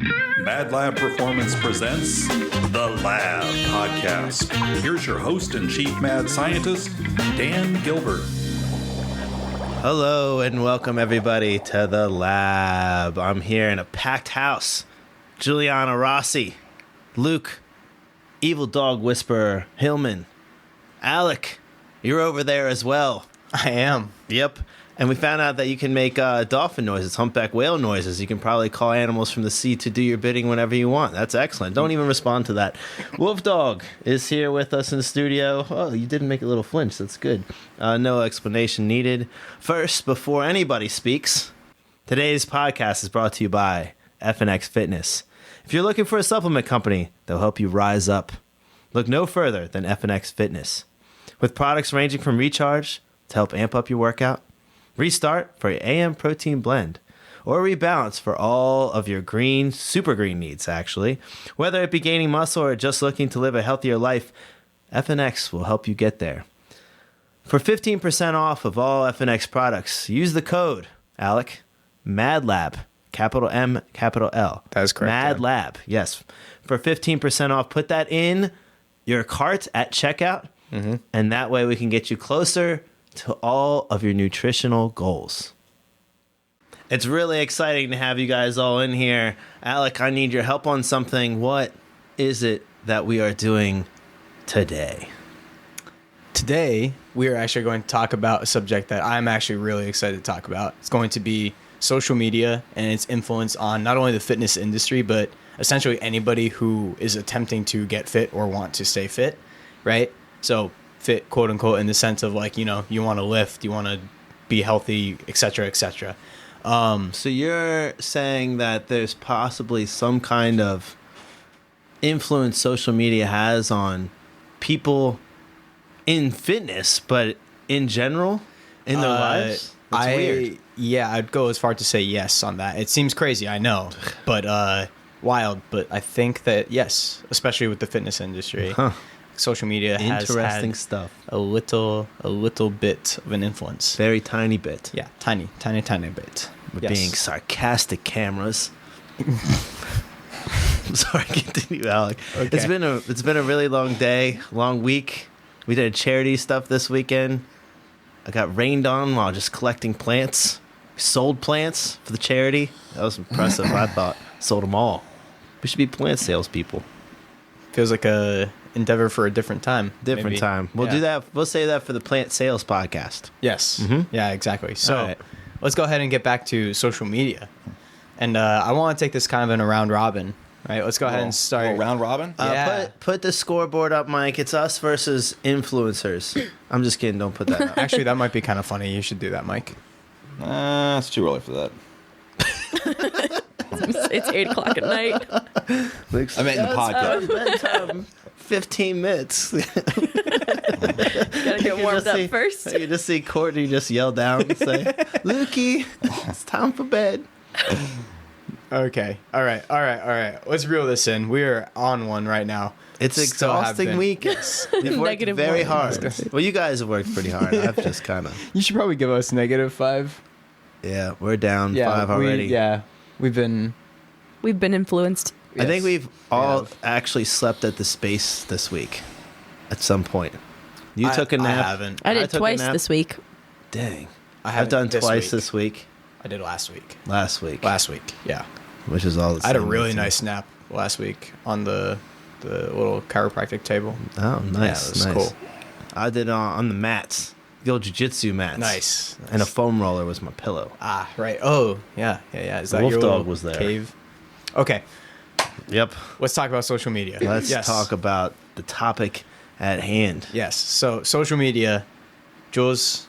MadLab Performance presents The Lab Podcast. Here's your host and chief mad scientist, Dan Gilbert. Hello and welcome everybody to The Lab. I'm here in a packed house. Juliana, Rossi, Luke, Evil Dog Whisperer, Hillman, Alec, you're over there as well. I am. Yep. And we found out that you can make dolphin noises, humpback whale noises. You can probably call animals from the sea to do your bidding whenever you want. That's excellent. Don't even respond to that. Wolf Dog is here with us in the studio. Oh, you didn't make a little flinch. That's good. No explanation needed. First, before anybody speaks, today's podcast is brought to you by FNX Fitness. If you're looking for a supplement company that'll help you rise up, look no further than FNX Fitness. With products ranging from recharge to help amp up your workout, restart for your AM protein blend, or rebalance for all of your green, super green needs, actually. Whether it be gaining muscle or just looking to live a healthier life, FNX will help you get there. For 15% off of all FNX products, use the code, Alec, MadLab, capital M, capital L. That is correct. MadLab, yes. For 15% off, put that in your cart at checkout, and that way we can get you closer to all of your nutritional goals. It's really exciting to have you guys all in here. Alec, I need your help on something. What is it that we are doing today? Today, we are actually going to talk about a subject that I'm actually really excited to talk about. It's going to be social media and its influence on not only the fitness industry, but essentially anybody who is attempting to get fit or want to stay fit, right? So fit, quote unquote, in the sense of like, you know, you want to lift, you want to be healthy, etc., etc. So you're saying that there's possibly some kind of influence social media has on people in fitness, but in general, in their lives? That's weird. Yeah, I'd go as far to say yes on that. It seems crazy, I know, but wild. But I think that yes, especially with the fitness industry. Social media has interesting had stuff. A little bit of an influence. Very tiny bit. Yeah, tiny bit. With Yes. being sarcastic cameras. I'm sorry, continue, Alec. Okay. It's been a really long day, long week. We did charity stuff this weekend. I got rained on while just collecting plants. We sold plants for the charity. That was impressive. I thought sold them all. We should be plant salespeople. Feels like a endeavor for a different time. Different maybe. time. We'll do that. We'll say that for the plant sales podcast. Yes. Yeah, exactly. So All right. let's go ahead and get back to social media. And I want to take this kind of in a round robin, right? Let's go ahead and start. Round robin? Yeah. Put the scoreboard up, Mike. It's us versus influencers. I'm just kidding. Don't put that up. Actually, that might be kind of funny. You should do that, Mike. It's too early for that. It's 8 o'clock at night. I meant in the podcast. Bedtime. 15 minutes. Gotta get warmed up first. You just see Courtney just yell down and say, Lukey, it's time for bed. Okay. All right. Let's reel this in. We are on one right now. It's an Still have exhausting been. week. We've worked Negative very one. hard. Well, you guys have worked pretty hard. I've just kind of... You should probably give us -5. Yeah, we're down Yeah, 5 already. We've been. We've been influenced. I think yes, we've all have. actually slept at the space this week at some point. You I- took a nap. I haven't. I did took a twice nap. this week. Dang. I've haven't done this twice week. this week. I did last week. Last week. Yeah. Which is all the I had a same really routine. nice nap last week on the little chiropractic table. Oh, nice. Yeah, it was nice. cool. I did on the mats. The old jiu-jitsu mats. Nice. And a foam roller was my pillow. Ah, right. Oh, yeah. Is that Wolf your Dog little was there. cave? Okay. Yep. Let's talk about social media. Let's Yes. talk about the topic at hand. Yes. So social media. Jules,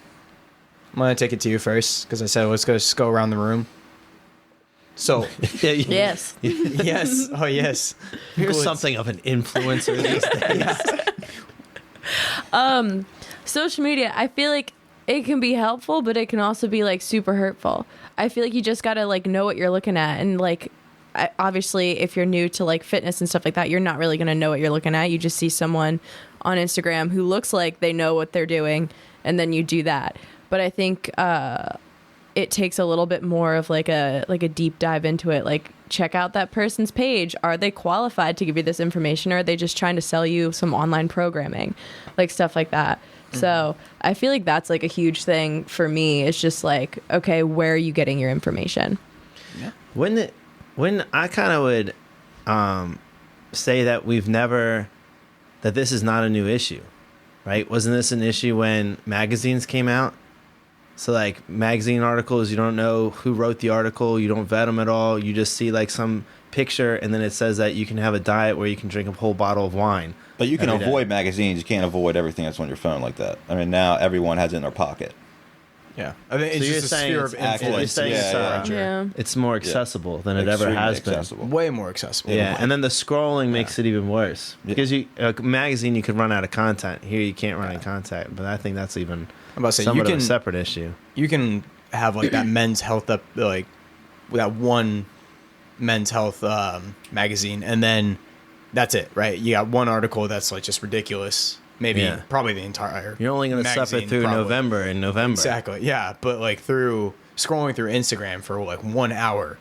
I'm going to take it to you first because I said let's just go around the room. So, Yes. yes. Oh, yes. You're Cool. something of an influencer these days. Social media, I feel like it can be helpful, but it can also be like super hurtful. I feel like you just gotta like know what you're looking at, and like obviously if you're new to like fitness and stuff like that, you're not really gonna know what you're looking at. You just see someone on Instagram who looks like they know what they're doing, and then you do that. But I think it takes a little bit more of like a deep dive into it, like check out that person's page. Are they qualified to give you this information, or are they just trying to sell you some online programming, like stuff like that? So I feel like that's like a huge thing for me. It's just like, okay, where are you getting your information? Yeah. When I kind of would say that that this is not a new issue, right? Wasn't this an issue when magazines came out? So like magazine articles, you don't know who wrote the article, you don't vet them at all. You just see like some picture, and then it says that you can have a diet where you can drink a whole bottle of wine. But you can avoid magazines. You can't avoid everything that's on your phone like that. I mean, now everyone has it in their pocket. Yeah, I think it's So just a sphere of influence. It's more accessible than it ever has been. Way more accessible. Yeah, and then the scrolling makes it even worse because a magazine you could run out of content. Here you can't run out of content, but I think that's even somewhat of a separate issue. You can have like that men's health like that one men's health magazine, and then that's it, right? You got one article that's like just ridiculous. Maybe probably the entire. You're only going to suffer through November. Exactly. Yeah, but like scrolling through Instagram for like 1 hour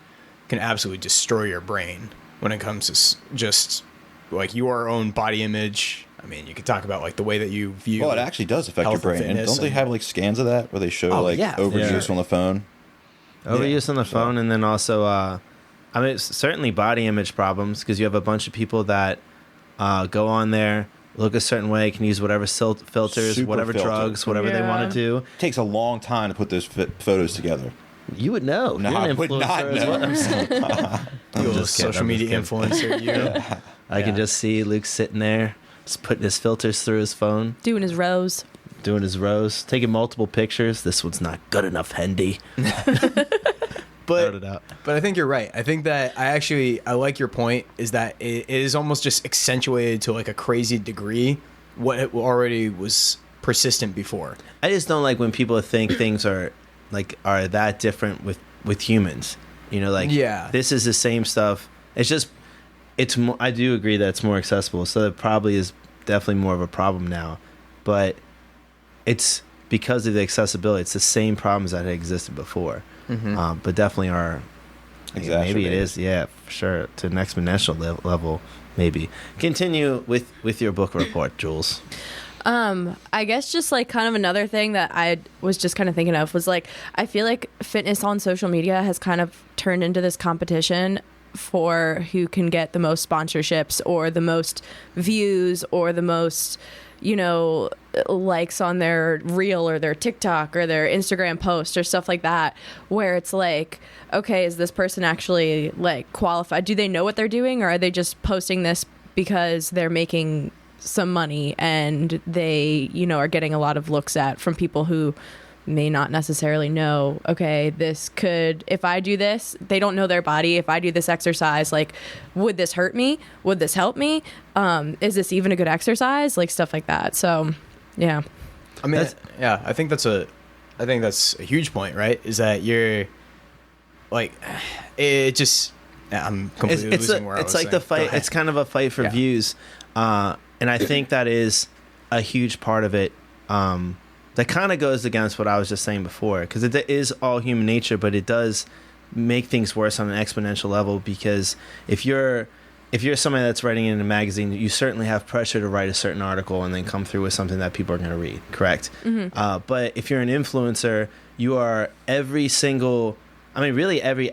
can absolutely destroy your brain when it comes to just like your own body image. I mean, you could talk about like the way that you view. Well, it actually does affect your brain. And don't they have like scans of that where they show overuse on the phone? Overuse on the phone, and then also, I mean, certainly body image problems because you have a bunch of people that go on there. Look a certain way, can use whatever filters, whatever drugs, whatever they want to do. It takes a long time to put those photos together. You would know. No, I would not know. I'm just social media influencer. I can just see Luke sitting there, just putting his filters through his phone. Doing his rows. Taking multiple pictures. This one's not good enough, Hendy. But I think you're right. I think that I like your point is that it is almost just accentuated to like a crazy degree what it already was persistent before. I just don't like when people think things are that different with humans. You know, like this is the same stuff. It's more, I do agree that it's more accessible. So it probably is definitely more of a problem now, but it's because of the accessibility. It's the same problems that had existed before. Mm-hmm. But definitely maybe it is, for sure, to an exponential level, maybe. Continue with your book report, Giules. I guess just like kind of another thing that I was just kind of thinking of was like, I feel like fitness on social media has kind of turned into this competition for who can get the most sponsorships or the most views or the most, likes on their reel or their TikTok or their Instagram post or stuff like that, where it's like, okay, is this person actually like qualified? Do they know what they're doing, or are they just posting this because they're making some money and they, are getting a lot of looks at from people who may not necessarily know, okay, if I do this, they don't know their body. If I do this exercise, like, would this hurt me? Would this help me? Is this even a good exercise? Like stuff like that. So, yeah. I mean, I think that's a huge point, right? Is that you're like, it just, I'm completely losing where I was like saying. The fight. It's kind of a fight for views. And I think that is a huge part of it. That kind of goes against what I was just saying before, because it is all human nature, but it does make things worse on an exponential level, because if you're somebody that's writing in a magazine, you certainly have pressure to write a certain article and then come through with something that people are going to read, correct? Mm-hmm. But if you're an influencer, you are every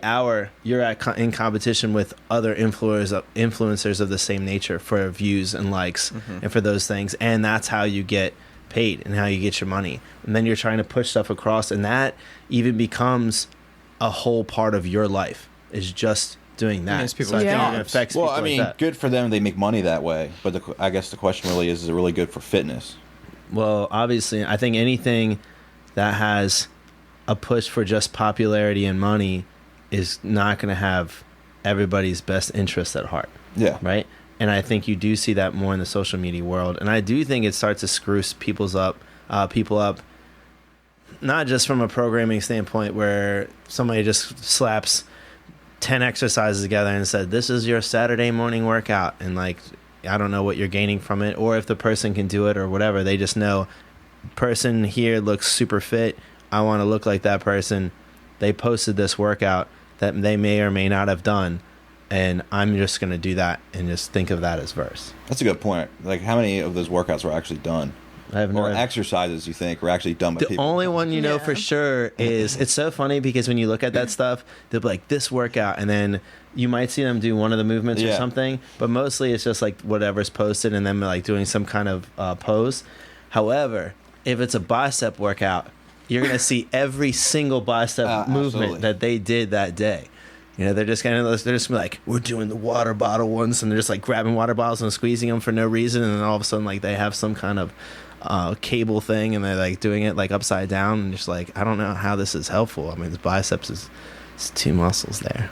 hour you're in competition with other influencers of the same nature for views and likes and for those things, and that's how you get paid and how you get your money. And then you're trying to push stuff across, and that even becomes a whole part of your life, is just doing that. It affects well, people I mean, good for them, they make money that way, but I guess the question really is it really good for fitness? Well, obviously, I think anything that has a push for just popularity and money is not going to have everybody's best interest at heart. Yeah. Right? And I think you do see that more in the social media world. And I do think it starts to screw people up, not just from a programming standpoint where somebody just slaps 10 exercises together and said, this is your Saturday morning workout. And like, I don't know what you're gaining from it, or if the person can do it or whatever. They just know, person here looks super fit. I want to look like that person. They posted this workout that they may or may not have done. and I'm just going to do that and just think of that as verse. That's a good point. Like, how many of those workouts were actually done? I have no Or idea. exercises you think were actually done by The people? only one you know Yeah. for sure is, it's so funny because when you look at that stuff, they'll be like, this workout, and then you might see them do one of the movements or Yeah. something, but mostly it's just like whatever's posted and then like doing some kind of pose. However, if it's a bicep workout, you're going to see every single bicep movement Absolutely. that they did that day. You know, they're just like, we're doing the water bottle ones, and they're just like grabbing water bottles and squeezing them for no reason, and then all of a sudden like they have some kind of cable thing, and they're like doing it like upside down, and just like, I don't know how this is helpful. I mean, the biceps is two muscles there,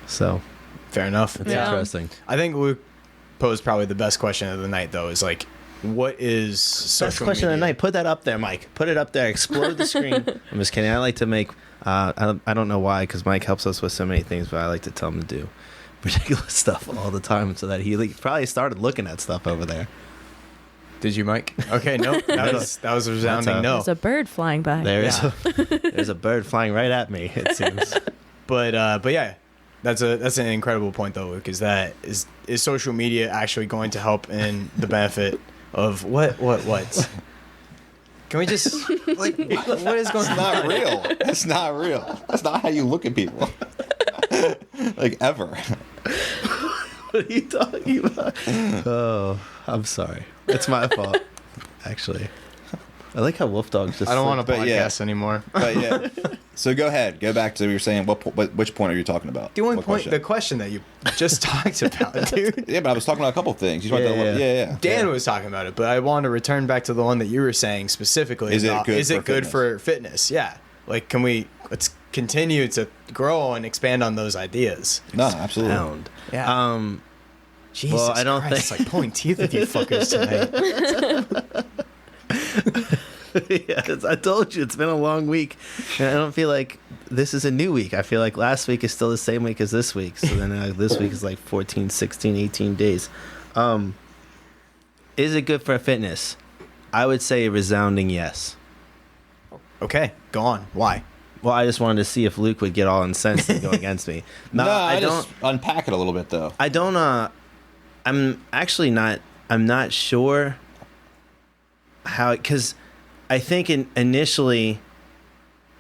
so Fair enough. it's Yeah. interesting. I think Luke posed probably the best question of the night, though, is like, what is social Best question media? of the night. Put that up there, Mike. Put it up there. Explode the screen. I'm just kidding. I like to make. I don't know why, because Mike helps us with so many things, but I like to tell him to do ridiculous stuff all the time, so that he probably started looking at stuff over there. Did you, Mike? Okay, no, that was a resounding That's no. There's a bird flying by. There's a bird flying right at me. It seems. But yeah, that's an incredible point though, Luke. Is social media actually going to help in the benefit of what? Can we just like what is going It's not real. It's not real. That's not how you look at people. Like, ever. What are you talking about? Oh, I'm sorry. It's my fault. Actually, I like how Wolf Dog just. I don't want to But yeah. podcast anymore. But yeah. So go ahead. Go back to what you were saying. Which point are you talking about? The only What point, question? the question that you just talked about, dude. Yeah, but I was talking about a couple of things. You just want Yeah, to- yeah. Dan was talking about it, but I want to return back to the one that you were saying specifically. Is it about, good is for it good fitness? for fitness? Yeah. Like, let's continue to grow and expand on those ideas. No, absolutely. Pound. Yeah. Jesus Well, I don't Christ, it's like pulling teeth with you fuckers tonight. Yeah, I told you it's been a long week, and I don't feel like this is a new week. I feel like last week is still the same week as this week, so then this week is like 14, 16, 18 days. Is it good for fitness? I would say a resounding yes. Okay, go on. Why? Well, I just wanted to see if Luke would get all incensed and go against me. No, I don't. just unpack it a little bit, though. I don't. I'm actually not. I'm not sure how, because I think initially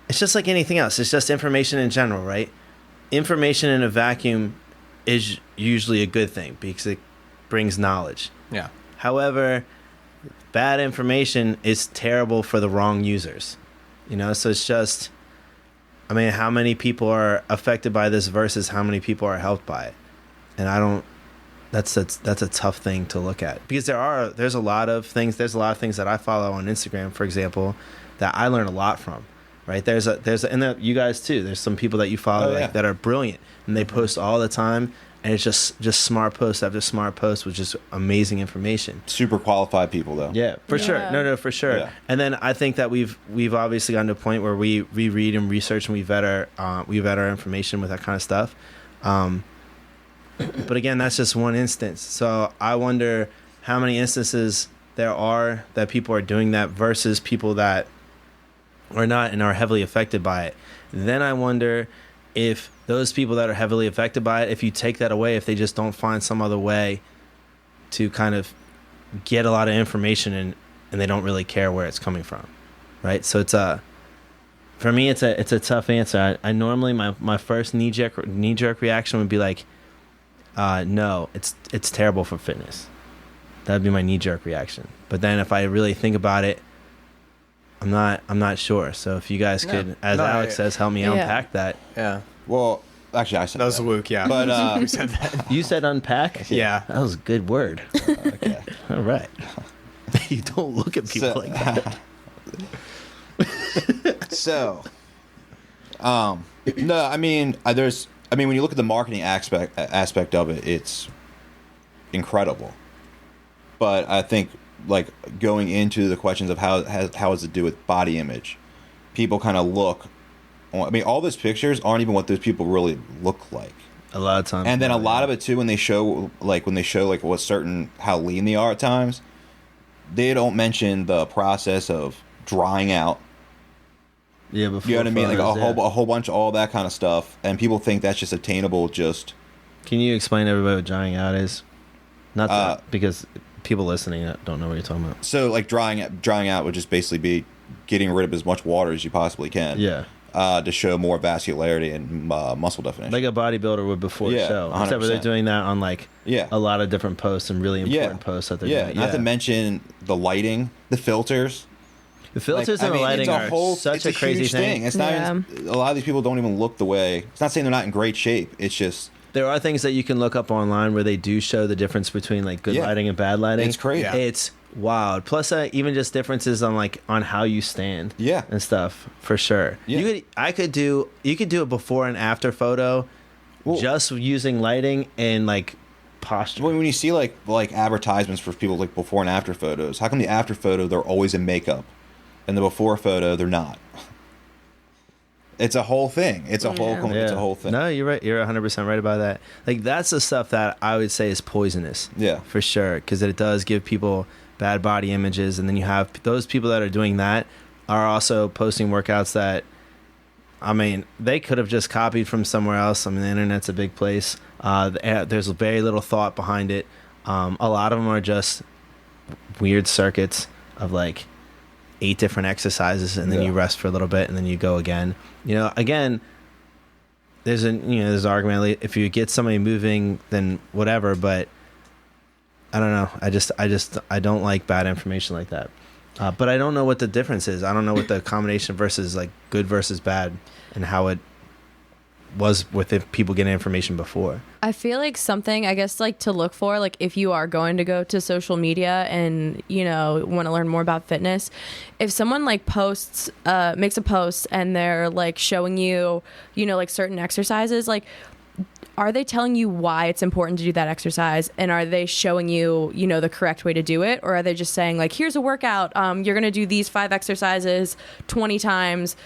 it's just like anything else. It's just information in general, right? Information in a vacuum is usually a good thing because it brings knowledge. Yeah. However, bad information is terrible for the wrong users. You know, so it's just, I mean, how many people are affected by this versus how many people are helped by it? And I don't, that's a tough thing to look at, because there's a lot of things that I follow on Instagram, for example, that I learn a lot from, right? And you guys too, there's some people that you follow that are brilliant, and they post all the time, and it's just smart post after smart post with just amazing information. Super qualified people, though. Yeah, for sure. No, for sure. Yeah. And then I think that we've obviously gotten to a point where we read and research, and we vet our information with that kind of stuff. But again, that's just one instance. So I wonder how many instances there are that people are doing that versus people that are not and are heavily affected by it. Then I wonder if those people that are heavily affected by it, if you take that away, if they just don't find some other way to kind of get a lot of information and they don't really care where it's coming from, right? So for me, it's a tough answer. I normally my first knee jerk reaction would be like, no, it's terrible for fitness. That'd be my knee jerk reaction. But then if I really think about it, I'm not sure. So if you guys could, as Alex says, help me unpack that. Yeah. Well, actually, I said That was Luke, yeah. But Who said that? You said unpack? Yeah. That was a good word. okay. All right. You don't look at people like that. So, no, I mean, when you look at the marketing aspect of it, it's incredible. But I think, like, going into the questions of how does it do with body image, people kind of look. I mean, all those pictures aren't even what those people really look like. A lot of times. And then a lot of it too, when they show how lean they are at times, they don't mention the process of drying out. Yeah, before You know what I mean? Like photos, a whole bunch of all that kind of stuff, and people think that's just attainable just Can you explain to everybody what drying out is? Not that, because people listening that don't know what you're talking about. So like drying out would just basically be getting rid of as much water as you possibly can. Yeah. To show more vascularity and muscle definition. Like a bodybuilder would before the show. 100%. Except for they're doing that on like a lot of different posts and really important posts that they're doing. Not to mention the lighting, the filters. The filters and the lighting are such a crazy huge thing. It's not even, a lot of these people don't even look the way. It's not saying they're not in great shape. It's just there are things that you can look up online where they do show the difference between like good lighting and bad lighting. It's crazy. Yeah. It's wild. Plus, even just differences on like on how you stand. And stuff for sure. Yeah. You could do a before and after photo, just using lighting and like posture. When you see like advertisements for people like before and after photos, how come the after photo they're always in makeup, and the before photo they're not? It's a whole thing. It's a whole thing. No, you're right. You're 100% right about that. Like that's the stuff that I would say is poisonous. Yeah, for sure, because it does give people bad body images, and then you have those people that are doing that are also posting workouts that, I mean, they could have just copied from somewhere else. I mean, the internet's a big place. There's very little thought behind it. A lot of them are just weird circuits of like 8 different exercises, and then you rest for a little bit, and then you go again. You know, again, there's an argument like, if you get somebody moving, then whatever. But I don't know. I don't like bad information like that. But I don't know what the difference is. I don't know what the combination versus like good versus bad, and how it was with people getting information before. I feel like something, I guess, like to look for, like if you are going to go to social media and, you know, want to learn more about fitness, if someone like makes a post and they're like showing you, you know, like certain exercises, like are they telling you why it's important to do that exercise, and are they showing you, you know, the correct way to do it, or are they just saying like, here's a workout, you're going to do these 5 exercises 20 times,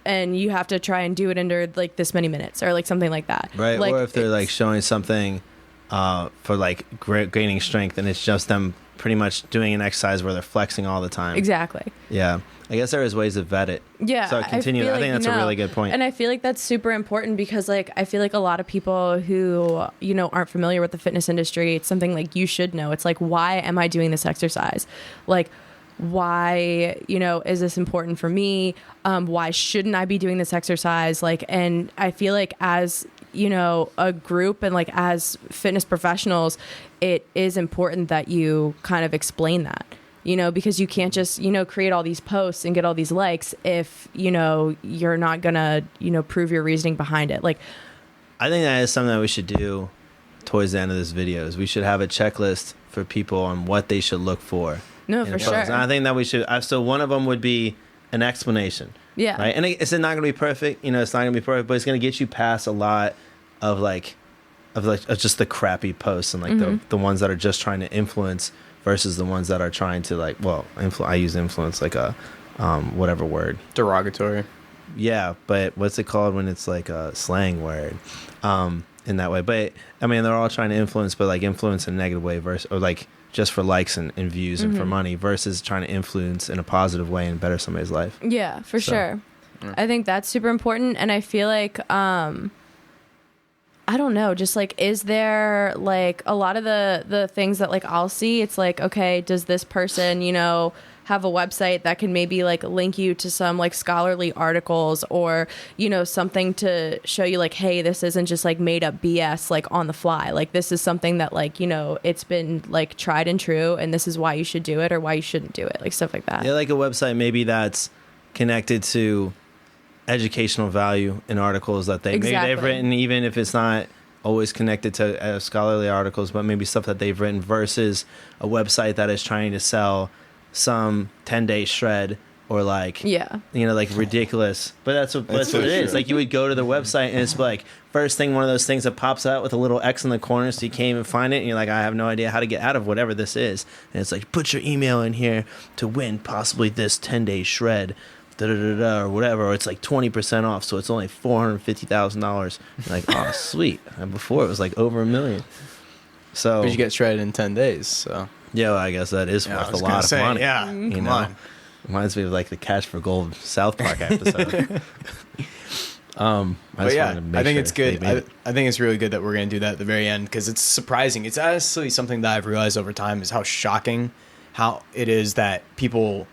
and you have to try and do it under like this many minutes, or like something like that. Right. Like, or if they're like showing something for like gaining strength, and it's just them pretty much doing an exercise where they're flexing all the time. Exactly. Yeah. I guess there is ways to vet it. Yeah. So continue. I think that's a really good point. And I feel like that's super important because like I feel like a lot of people who, you know, aren't familiar with the fitness industry, it's something like you should know. It's like, why am I doing this exercise? Like, why, you know, is this important for me? Why shouldn't I be doing this exercise? Like, and I feel like as, you know, a group and like as fitness professionals, it is important that you kind of explain that, you know, because you can't just, you know, create all these posts and get all these likes if, you know, you're not gonna, you know, prove your reasoning behind it. Like, I think that is something that we should do towards the end of this video, is we should have a checklist for people on what they should look for. No, for sure. And I think that we should. So one of them would be an explanation. Yeah. Right. And it's not going to be perfect. You know, it's not going to be perfect, but it's going to get you past a lot of just the crappy posts and like the ones that are just trying to influence versus the ones that are trying to like, well, I use influence like a whatever word. Derogatory. Yeah, but what's it called when it's like a slang word? In that way. But I mean, they're all trying to influence, but like influence in a negative way versus, or like just for likes and views and for money, versus trying to influence in a positive way and better somebody's life. Yeah, for sure. I think that's super important. And I feel like, I don't know, just like, is there like a lot of the things that like I'll see, it's like, okay, does this person, you know, have a website that can maybe like link you to some like scholarly articles, or, you know, something to show you like, hey, this isn't just like made up BS like on the fly. Like this is something that like, you know, it's been like tried and true, and this is why you should do it or why you shouldn't do it. Like stuff like that. Yeah, like a website maybe that's connected to educational value in articles that maybe they've written, even if it's not always connected to scholarly articles, but maybe stuff that they've written, versus a website that is trying to sell some 10-day shred or like, you know, like ridiculous. But that's what it is. Like you would go to the website and it's like first thing, one of those things that pops out with a little X in the corner, so you can't even find it, and you're like, I have no idea how to get out of whatever this is. And it's like, put your email in here to win possibly this 10-day shred, or whatever, or it's like 20% off, so it's only $450,000. Like, oh sweet. And before it was like over $1 million. So But you get shredded in 10 days, so yeah, well, I guess that is worth a lot of money. Yeah, you know, reminds me of like the Catch for Gold South Park episode. I But just yeah, wanted to make I think sure it's they good. made it. I think it's really good that we're going to do that at the very end because it's surprising. It's actually something that I've realized over time is how shocking how it is that people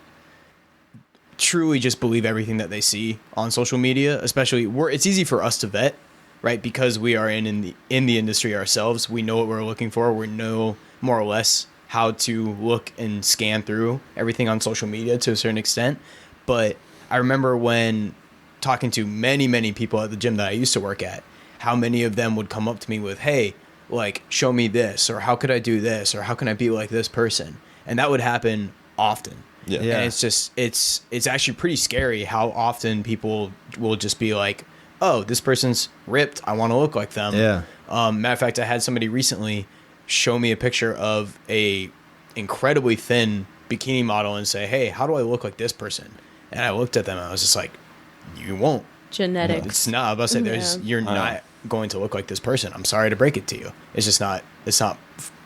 truly just believe everything that they see on social media. Especially, it's easy for us to vet, right? Because we are in the industry ourselves. We know what we're looking for. We know more or less how to look and scan through everything on social media to a certain extent. But I remember when talking to many people at the gym that I used to work at, how many of them would come up to me with, hey, like, show me this, or how could I do this, or how can I be like this person? And that would happen often. Yeah. And it's just, it's actually pretty scary how often people will just be like, oh, this person's ripped, I want to look like them. Yeah. Matter of fact, I had somebody recently show me a picture of a incredibly thin bikini model and say, hey, how do I look like this person? And I looked at them and I was just like, you won't. Genetics. It's not. I was about to say, you're not going to look like this person. I'm sorry to break it to you. It's just not. It's not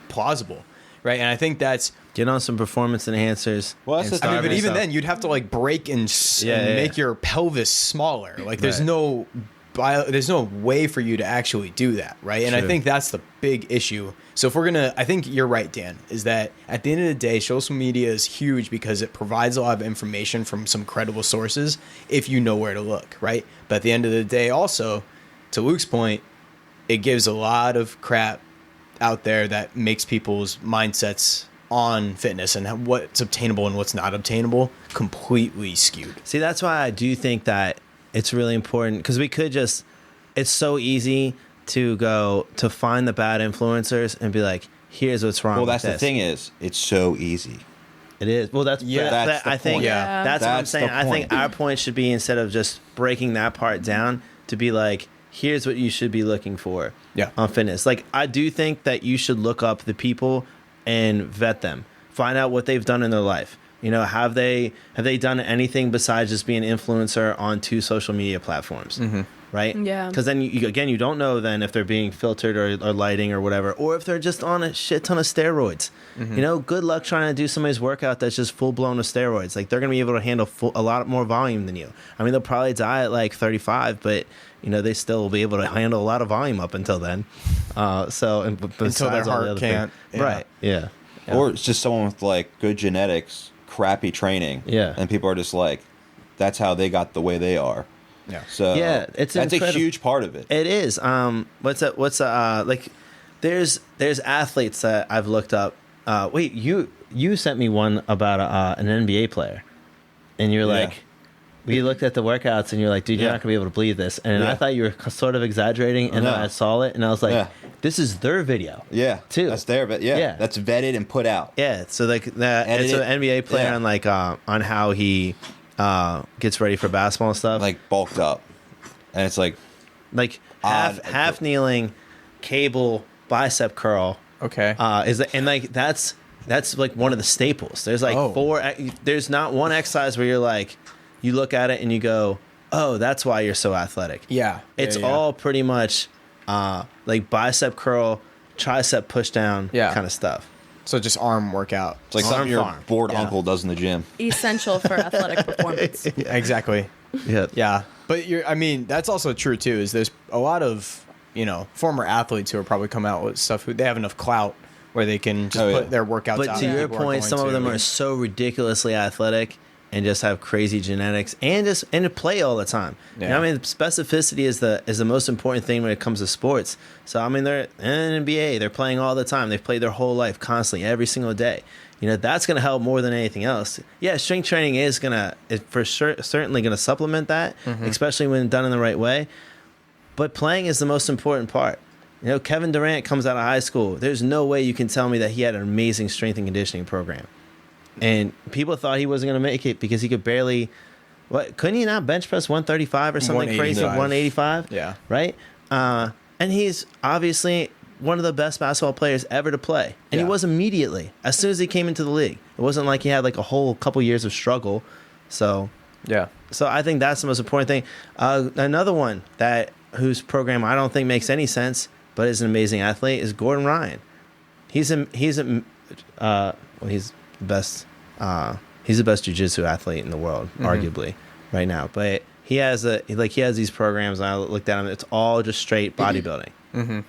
plausible, right? And I think that's. Get on some performance enhancers. Well, that's and the thing. I mean, but starve even yourself. then, you'd have to like break and Yeah, yeah. make your pelvis smaller. Like, there's Right. there's no way for you to actually do that, right? And I True. think that's the big issue. So if we're gonna, I think you're right, Dan, is that at the end of the day, social media is huge because it provides a lot of information from some credible sources if you know where to look, right? But at the end of the day, also, to Luke's point, it gives a lot of crap out there that makes people's mindsets on fitness and what's obtainable and what's not obtainable completely skewed. See, that's why I do think that it's really important because we could just, it's so easy to go to find the bad influencers and be like, here's what's wrong Well, with that's the this. thing is, it's so easy. It is. Well, that's Yeah, that's the I think point. Yeah. that's what I'm That's the saying. I think point. our point should be instead of just breaking that part down to be like, here's what you should be looking for Yeah. on fitness. Like I do think that you should look up the people and vet them. Find out what they've done in their life. You know, have they done anything besides just be an influencer on 2 social media platforms? Mm-hmm. Right? Yeah. Because then, you don't know then if they're being filtered or lighting or whatever, or if they're just on a shit ton of steroids. Mm-hmm. You know, good luck trying to do somebody's workout that's just full blown with steroids. Like, they're going to be able to handle a lot more volume than you. I mean, they'll probably die at like 35, but, you know, they still will be able to handle a lot of volume up until then. Until their besides all the heart other can't. things. Yeah. Right. Yeah. Or it's just someone with like good genetics, crappy training. Yeah. And people are just like, that's how they got the way they are. Yeah. So Yeah, it's that's a incredible. huge part of it. It is. Like there's athletes that I've looked up. Wait, you sent me one about an NBA player, and you're Yeah. like, we looked at the workouts, and you're like, dude, you're Yeah. not gonna be able to believe this. And Yeah. I thought you were sort of exaggerating, and then No. I saw it, and I was like, Yeah. this is their video. Yeah. Too. That's there, but yeah, Yeah. that's vetted and put out. Yeah, so like that, it's Edited. an NBA player Yeah. on like on how he gets ready for basketball and stuff. Like bulked up. And it's like, like odd. half kneeling, cable bicep curl. Okay. That's like one of the staples. There's like Oh. there's not one exercise where you're like, you look at it and you go, oh, that's why you're so athletic. Yeah. It's Yeah. all pretty much like bicep curl, tricep push down Yeah. kind of stuff. So just arm workout. it's like Arm something your farm. bored Yeah. uncle does in the gym. Essential for athletic performance. Exactly. Yeah. Yeah. But I mean, that's also true too, is there's a lot of, former athletes who are probably come out with stuff who they have enough clout where they can just Oh, yeah. put their workouts But out. to and your people are point, going some of to. them are so ridiculously athletic and just have crazy genetics and to play all the time. You know Yeah. what I mean, specificity is the most important thing when it comes to sports. So I mean, they're in an NBA, they're playing all the time. They've played their whole life constantly, every single day. You know, that's going to help more than anything else. Yeah, strength training is certainly going to supplement that, especially when done in the right way. But playing is the most important part. You know, Kevin Durant comes out of high school. There's no way you can tell me that he had an amazing strength and conditioning program. And people thought he wasn't going to make it because he could barely. Couldn't he not bench press 135 or something crazy? 185. 185. Yeah. Right. And he's obviously one of the best basketball players ever to play, and he Yeah. was immediately as soon as he came into the league. It wasn't like he had like a whole couple years of struggle. So Yeah. I think that's the most important thing. Another one whose program I don't think makes any sense, but is an amazing athlete is Gordon Ryan. He's the best. He's the best jiu-jitsu athlete in the world, arguably, right now. But he has these programs, and I looked at them. It's all just straight bodybuilding.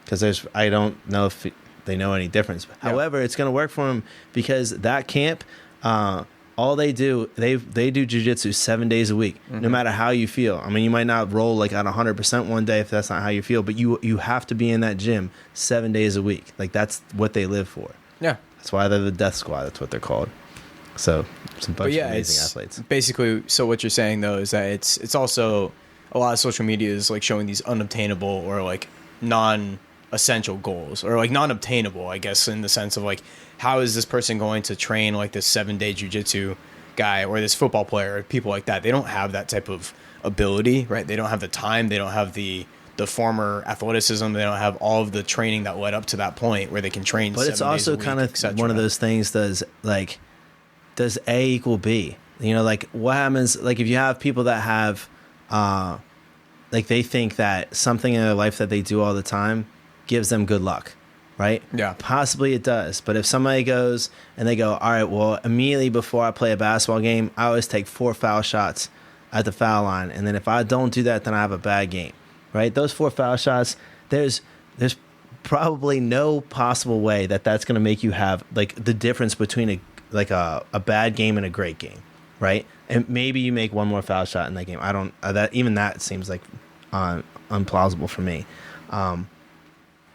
Because I don't know if they know any difference. Yeah. However, it's going to work for him because that camp, all they do jiu-jitsu 7 days a week, no matter how you feel. I mean, you might not roll like at 100% one day if that's not how you feel, but you have to be in that gym 7 days a week. Like, that's what they live for. Yeah. That's why they're the Death Squad. That's what they're called. So, some bunch of amazing athletes. Basically, so what you're saying though is that it's also a lot of social media is like showing these unobtainable or like non-essential goals, or like non-obtainable, I guess, in the sense of like, how is this person going to train like this 7-day jiu-jitsu guy or this football player or people like that? They don't have that type of ability, right? They don't have the time. They don't have the former athleticism. They don't have all of the training that led up to that point where they can train. But it's also kind of one of those things. Does A equal B? You know, like what happens? Like if you have people that have, like they think that something in their life that they do all the time gives them good luck, right? Yeah. Possibly it does. But if somebody goes and they go, all right, well, immediately before I play a basketball game, I always take 4 foul shots at the foul line, and then if I don't do that, then I have a bad game, right? Those 4 foul shots, there's probably no possible way that that's going to make you have like the difference between a bad game and a great game, right? And maybe you make one more foul shot in that game. I don't that seems like implausible for me.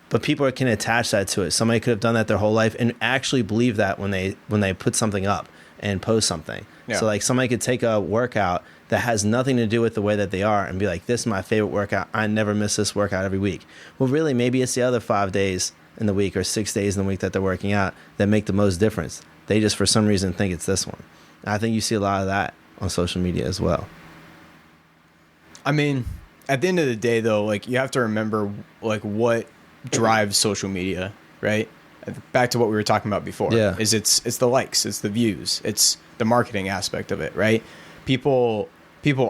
But people can attach that to it. Somebody could have done that their whole life and actually believe that when they put something up and post something. Yeah. So like somebody could take a workout that has nothing to do with the way that they are and be like, this is my favorite workout. I never miss this workout every week. Well, really, maybe it's the other 5 days in the week or 6 days in the week that they're working out that make the most difference. They just, for some reason, think it's this one. I think you see a lot of that on social media as well. I mean, at the end of the day, though, like you have to remember like what drives social media, right? Back to what we were talking about before. Yeah. Is it's the likes, it's the views, it's the marketing aspect of it, right? People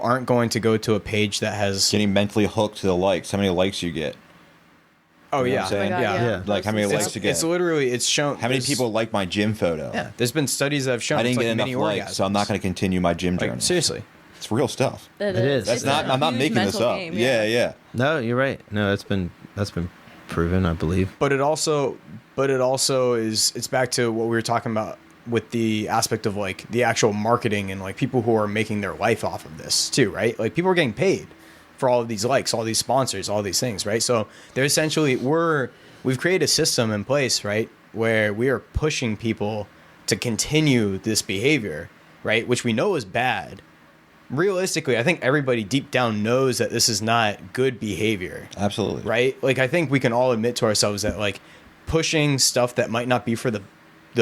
aren't going to go to a page that has Getting mentally hooked to the likes. How many likes you get? oh You know yeah, what I'm saying? Oh my God, yeah. Yeah. Like how many likes you get? It's literally it's shown. How many there's- people like my gym photo? Yeah, there's been studies that have shown I didn't it's get like enough mini likes, so I'm not going to continue my gym journey. Like seriously. It's real stuff. It is. That's It's not. a I'm not huge making this mental up. game, Yeah. No, you're right. No, that's been proven, I believe. But it also is it's back to what we were talking about with the aspect of like the actual marketing and like people who are making their life off of this too, right? Like people are getting paid for all of these likes, all these sponsors, all these things, right? So they're essentially we've created a system in place, right, where we are pushing people to continue this behavior, right, which we know is bad. Realistically, I think everybody deep down knows that this is not good behavior. Absolutely. Right? Like I think we can all admit to ourselves that like pushing stuff that might not be for the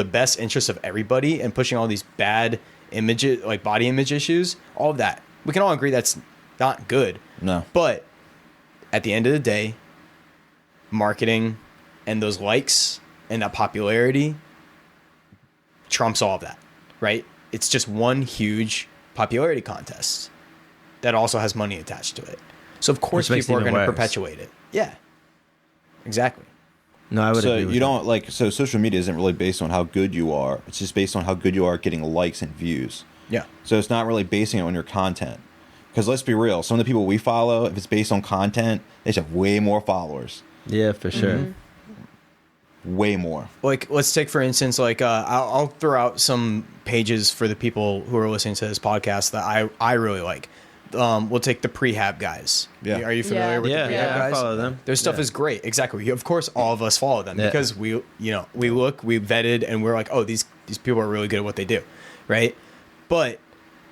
best interest of everybody and pushing all these bad images, like body image issues, all of that. We can all agree that's not good. No. But at the end of the day, marketing and those likes and that popularity trumps all of that, right? It's just one huge popularity contest that also has money attached to it. So of course Which makes people are it even going to worse. perpetuate it. Yeah. Exactly. No, I would So agree with you that. don't like. So social media isn't really based on how good you are. It's just based on how good you are at getting likes and views. Yeah. So it's not really basing it on your content. Because let's be real, some of the people we follow, if it's based on content, they should have way more followers. Yeah, for sure. Way more. Like let's take for instance, like I'll throw out some pages for the people who are listening to this podcast that I really like. We'll take the prehab guys. Yeah. Are you familiar Yeah. with Yeah, the prehab yeah, I guys? follow them. Their stuff Yeah. is great. Exactly. Of course, all of us follow them Yeah. because we vetted and we're like, oh, these people are really good at what they do, right? But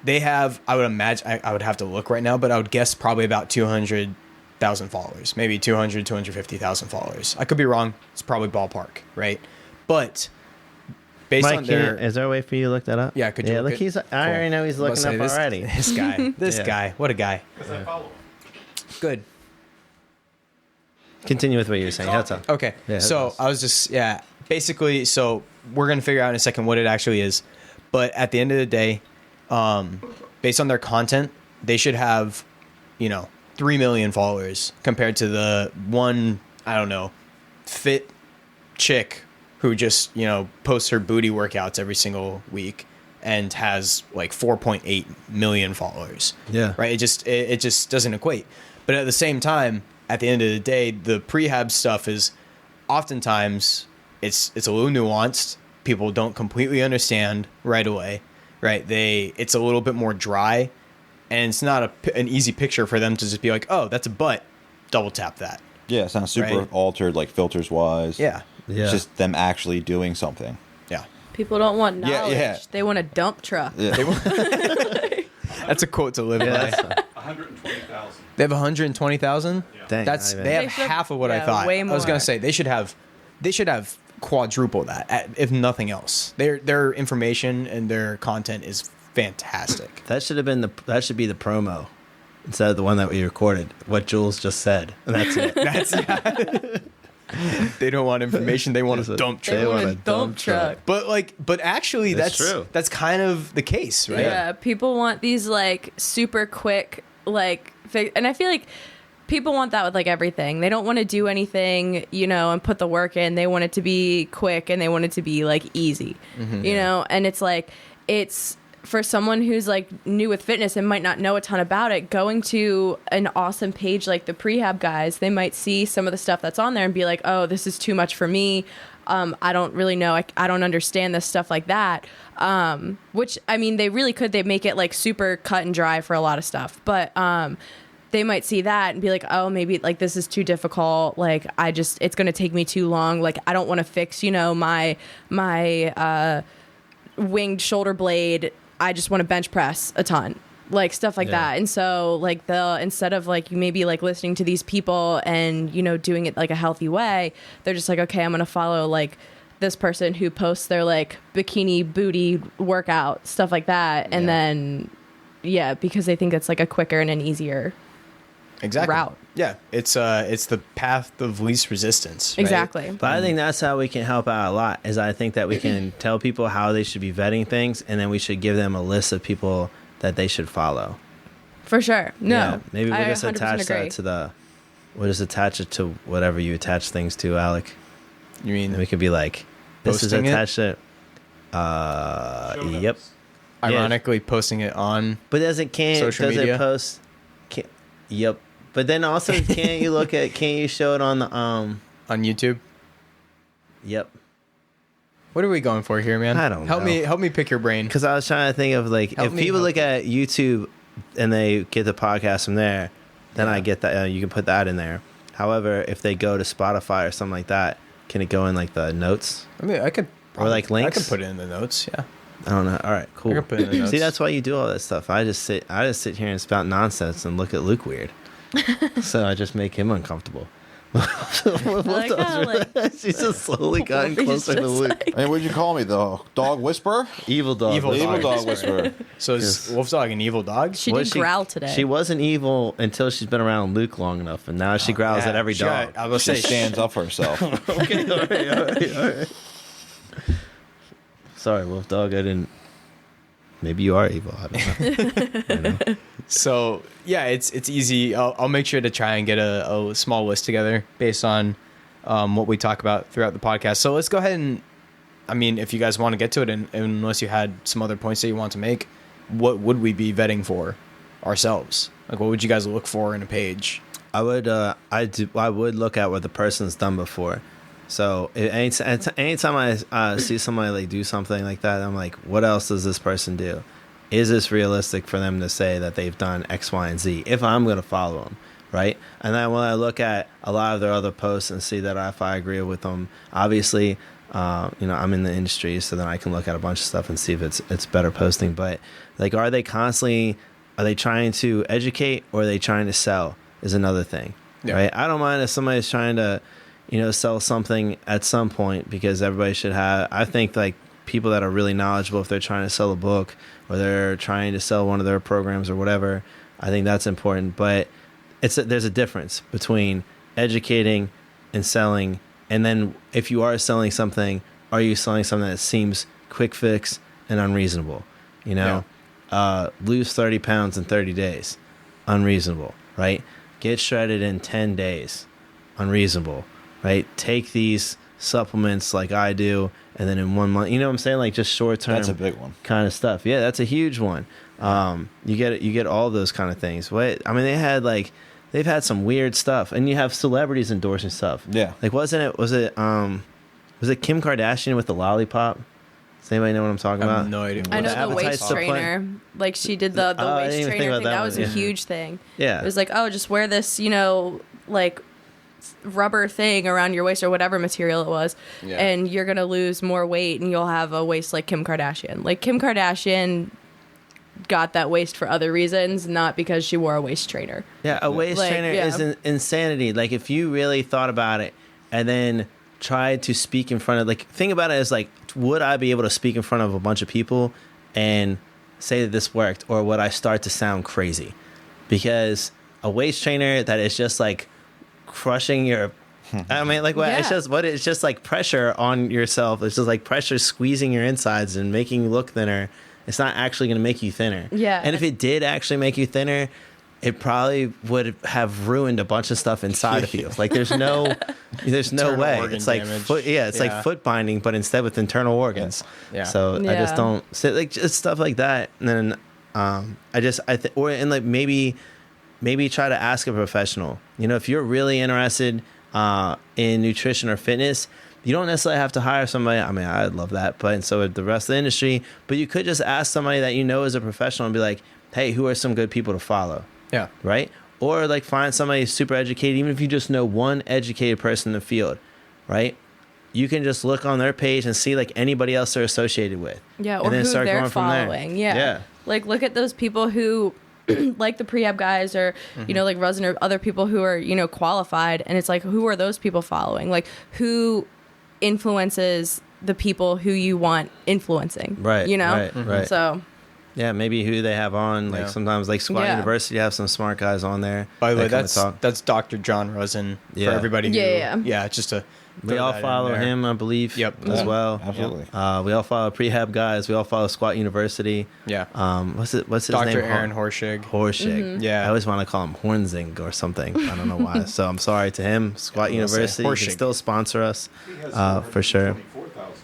they have, I would imagine, I would have to look right now, but I would guess probably about 200,000 followers, maybe 250,000 followers. I could be wrong. It's probably ballpark, right? But based Mike, on their, is there a way for you to look that up? Yeah, could you Yeah, look look, it? I already know he's looking up already. This guy, this Yeah. guy, what a guy. Because I follow him. Good. Continue with what you were saying. That's all. Okay. Yeah, So that's- I was just, basically, so we're going to figure out in a second what it actually is. But at the end of the day, based on their content, they should have, 3 million followers compared to the one, I don't know, fit chick who just, posts her booty workouts every single week and has like 4.8 million followers. Yeah. Right. It just doesn't equate. But at the same time, at the end of the day, the prehab stuff is oftentimes it's a little nuanced. People don't completely understand right away. Right. It's a little bit more dry, and it's not an easy picture for them to just be like, oh, that's a butt. Double tap that. Yeah, it sounds super Right. altered, like filters wise. Yeah. Yeah. It's just them actually doing something. Yeah. People don't want Yeah, knowledge. yeah. They want a dump truck. Yeah. That's a quote to live Yeah, by. that's 120,000. They have 120,000. Dang, That's not even- they have They should have- half of what I yeah, thought. way I was gonna more. say they should have quadruple that, if nothing else. Their information and their content is fantastic. that should be the promo instead of the one that we recorded. What Giules just said, and that's it. They don't want information; they want a dump They truck. want want a a dump dump truck. But actually, That's that's true. That's kind of the case, right? Yeah, people want these like super quick and I feel like people want that with like everything. They don't want to do anything, and put the work in. They want it to be quick and they want it to be like easy, and it's like it's for someone who's like new with fitness and might not know a ton about it, going to an awesome page like the Prehab guys, they might see some of the stuff that's on there and be like, oh, this is too much for me. I don't really know. I don't understand this stuff like that. Which, I mean, they really could. They make it like super cut and dry for a lot of stuff. But they might see that and be like, oh, maybe like this is too difficult. Like, it's going to take me too long. Like, I don't want to fix, my winged shoulder blade. I just want to bench press a ton, like stuff like that. And so like instead of like you maybe like listening to these people and, doing it like a healthy way, they're just like, okay, I'm going to follow like this person who posts their like bikini booty workout, stuff like that. And then, because they think it's like a quicker and an easier Exactly. route. Yeah, it's the path of least resistance. Right? Exactly. But I think that's how we can help out a lot. Is I think that we can tell people how they should be vetting things, and then we should give them a list of people that they should follow. For sure. No. Yeah, maybe we'll I just 100% attach agree. that we'll just attach it to whatever you attach things to, Alec. You mean And we could be like, this is Posting it? attached to. Yep. ironically posting it on? But Social does media? it post? Yep. But then also, can't you show it on the On YouTube? Yep. What are we going for here, man? I don't Help know. Help me pick your brain. Because I was trying to think of like, Help if me people help look at YouTube and they get the podcast from there, then I get that you can put that in there. However, if they go to Spotify or something like that, can it go in like the notes? I mean, I could. Or, like, links? I could put it in the notes. Yeah. I don't know. All right, cool. I can put it in the notes. See, that's why you do all that stuff. I just sit here and spout nonsense and look at Luke weird. So I just make him uncomfortable. like how, like, She's just slowly gotten Wolfie's closer to just Luke. like- Hey, what'd you call me? The dog whisperer? Evil dog. Evil The evil dog dog whisperer. So is Yes. Wolf Dog an evil dog? She Was did growl today. She wasn't evil until she's been around Luke long enough, and now she growls Yeah, at every she dog. got- I was She gonna say stands up for herself. Okay, all right. Sorry, Wolf Dog. I didn't. Maybe you are evil. I don't know. So yeah, it's easy. I'll make sure to try and get a small list together based on what we talk about throughout the podcast. So let's go ahead and, I mean, if you guys want to get to it, and unless you had some other points that you want to make, what would we be vetting for ourselves? Like, what would you guys look for in a page? I would. I would look at what the person's done before. So anytime I see somebody like do something like that, I'm like, what else does this person do? Is this realistic for them to say that they've done X, Y, and Z? If I'm going to follow them, right? And then when I look at a lot of their other posts and see that if I agree with them, obviously, I'm in the industry, so then I can look at a bunch of stuff and see if it's better posting. But like, are they trying to educate or are they trying to sell? Is another thing, right? I don't mind if somebody's trying to, sell something at some point, because everybody should have. I think like people that are really knowledgeable, if they're trying to sell a book or they're trying to sell one of their programs or whatever, I think that's important. But there's a difference between educating and selling. And then if you are selling something, are you selling something that seems quick fix and unreasonable? Lose 30 pounds in 30 days, unreasonable, right? Get shredded in 10 days, unreasonable, right? Take these supplements like I do, and then in 1 month, you know what I'm saying? Like just short term. That's a big one. Kind of stuff. Yeah, that's a huge one. You get all those kind of things. What I mean, they've had some weird stuff, and you have celebrities endorsing stuff. Yeah. Like was it Kim Kardashian with the lollipop? Does anybody know what I'm talking I about? have no idea. I know the appetite waist supply- trainer. Like she did the I didn't waist even think trainer about thing. that That one, was a yeah. huge thing. Yeah. It was like, oh, just wear this, like rubber thing around your waist or whatever material it was, Yeah. and you're gonna lose more weight and you'll have a waist like Kim Kardashian. Like Kim Kardashian got that waist for other reasons, not because she wore a waist trainer. Yeah, a waist Like, trainer yeah. is insanity. Like if you really thought about it and then tried to speak in front of, like, think about it as like, would I be able to speak in front of a bunch of people and say that this worked, or would I start to sound crazy? Because a waist trainer that is just like crushing your, I mean, like what? Yeah. It's just like pressure on yourself. It's just like pressure squeezing your insides and making you look thinner. It's not actually going to make you thinner. Yeah. And if it did actually make you thinner, it probably would have ruined a bunch of stuff inside of you. Like there's no Internal way. organ It's like damage. it's like Yeah. foot binding, but instead with internal organs. Yeah. So I just Yeah. don't like just stuff like that. And then maybe try to ask a professional. You know, if you're really interested in nutrition or fitness, you don't necessarily have to hire somebody. I mean, I'd love that, but and so would the rest of the industry. But you could just ask somebody that you know is a professional and be like, "Hey, who are some good people to follow?" Yeah. Right? Or like find somebody super educated, even if you just know one educated person in the field, right? You can just look on their page and see like anybody else they're associated with. Yeah, and or then who start they're going from there. following. Yeah. Yeah. Like look at those people who like the prehab guys or like Rosen or other people who are, qualified, and it's like who are those people following? Like who influences the people who you want influencing. Right, right. So Yeah, maybe who they have on. Like Yeah. sometimes like Squat Yeah. University have some smart guys on there. By the way, that come and that's Dr. John Rosen Yeah. for everybody. Yeah. Just to We throw all that in follow there. him, I believe. Yep. As Yeah, well. absolutely. We all follow prehab guys. We all follow Squat University. Yeah. What's his Dr. name? Aaron Horschig. Horschig. Yeah. I always want to call him Hornzing or something. I don't know why. So I'm sorry to him. Squat Yeah, we'll say University, you Horschig. can still sponsor us for sure.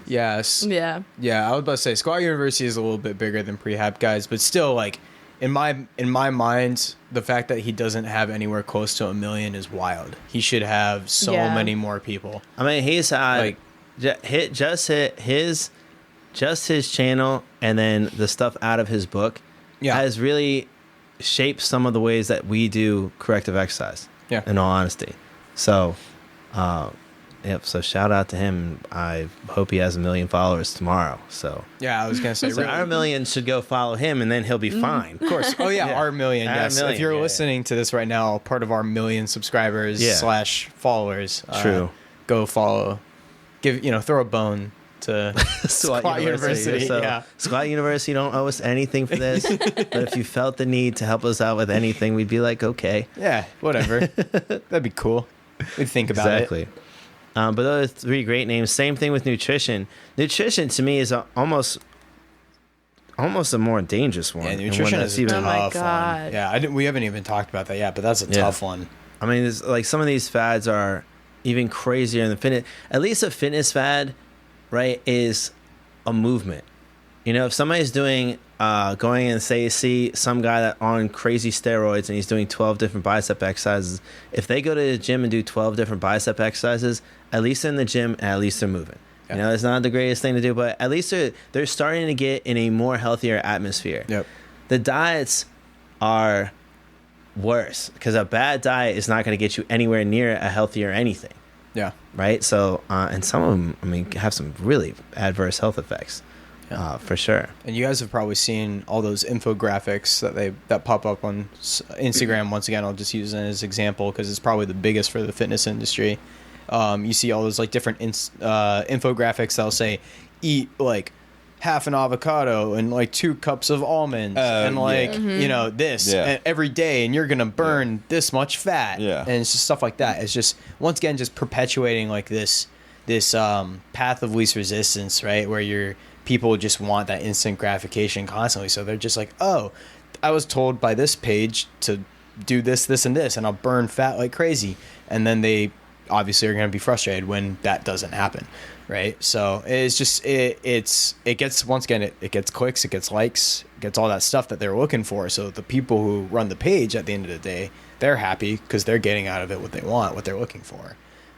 Yes. yeah. Yeah, I was about to say Squat University is a little bit bigger than prehab guys, but still, like in my mind, the fact that he doesn't have anywhere close to 1 million is wild. He should have so Yeah. many more people. I mean, he's had Like- hit his channel, and then the stuff out of his book Yeah. has really shaped some of the ways that we do corrective exercise. Yeah. In all honesty, so yep. So shout out to him. I hope he has 1 million followers tomorrow. So, Yeah, I was gonna say. so really, our million should go follow him, and then he'll be fine. of course. Oh yeah, Yeah. our million. Our Yes. million, If you're yeah, listening to this right now, part of our million subscribers Yeah. / followers. True. Go follow. Throw a bone to Squat University. So, Yeah. Squat University don't owe us anything for this, but if you felt the need to help us out with anything, we'd be like, okay, Yeah. Whatever. That'd be cool. We'd think about it. exactly. But those are 3 great names. Same thing with nutrition. Nutrition to me is almost a more dangerous one. Yeah, and one nutrition that's is a Oh my tough God. one. Yeah, we haven't even talked about that yet, but that's a Yeah. tough one. I mean, there's, like some of these fads are even crazier than fitness. At least a fitness fad, right, is a movement. You know, if somebody's doing going and see some guy that on crazy steroids and he's doing 12 different bicep exercises, if they go to the gym and do 12 different bicep exercises, at least they're in the gym and at least they're moving. Yeah. You know, it's not the greatest thing to do, but at least they're starting to get in a more healthier atmosphere. Yep. The diets are worse because a bad diet is not going to get you anywhere near a healthier anything, Yeah. right? So, and some of them, I mean, have some really adverse health effects, for sure. And you guys have probably seen all those infographics that pop up on Instagram. Once again, I'll just use it as an example because it's probably the biggest for the fitness industry. You see all those like different infographics that'll say, eat like half an avocado and like 2 cups of almonds and like this Yeah. every day, and you're gonna burn this much fat. Yeah. And it's just stuff like that. It's just once again just perpetuating like this path of least resistance, right? Where people just want that instant gratification constantly. So they're just like, oh, I was told by this page to do this, this, and this, and I'll burn fat like crazy. And then they obviously are going to be frustrated when that doesn't happen, right? So it's just it gets, once again, it gets clicks, it gets likes, it gets all that stuff that they're looking for. So the people who run the page at the end of the day, they're happy because they're getting out of it what they want, what they're looking for.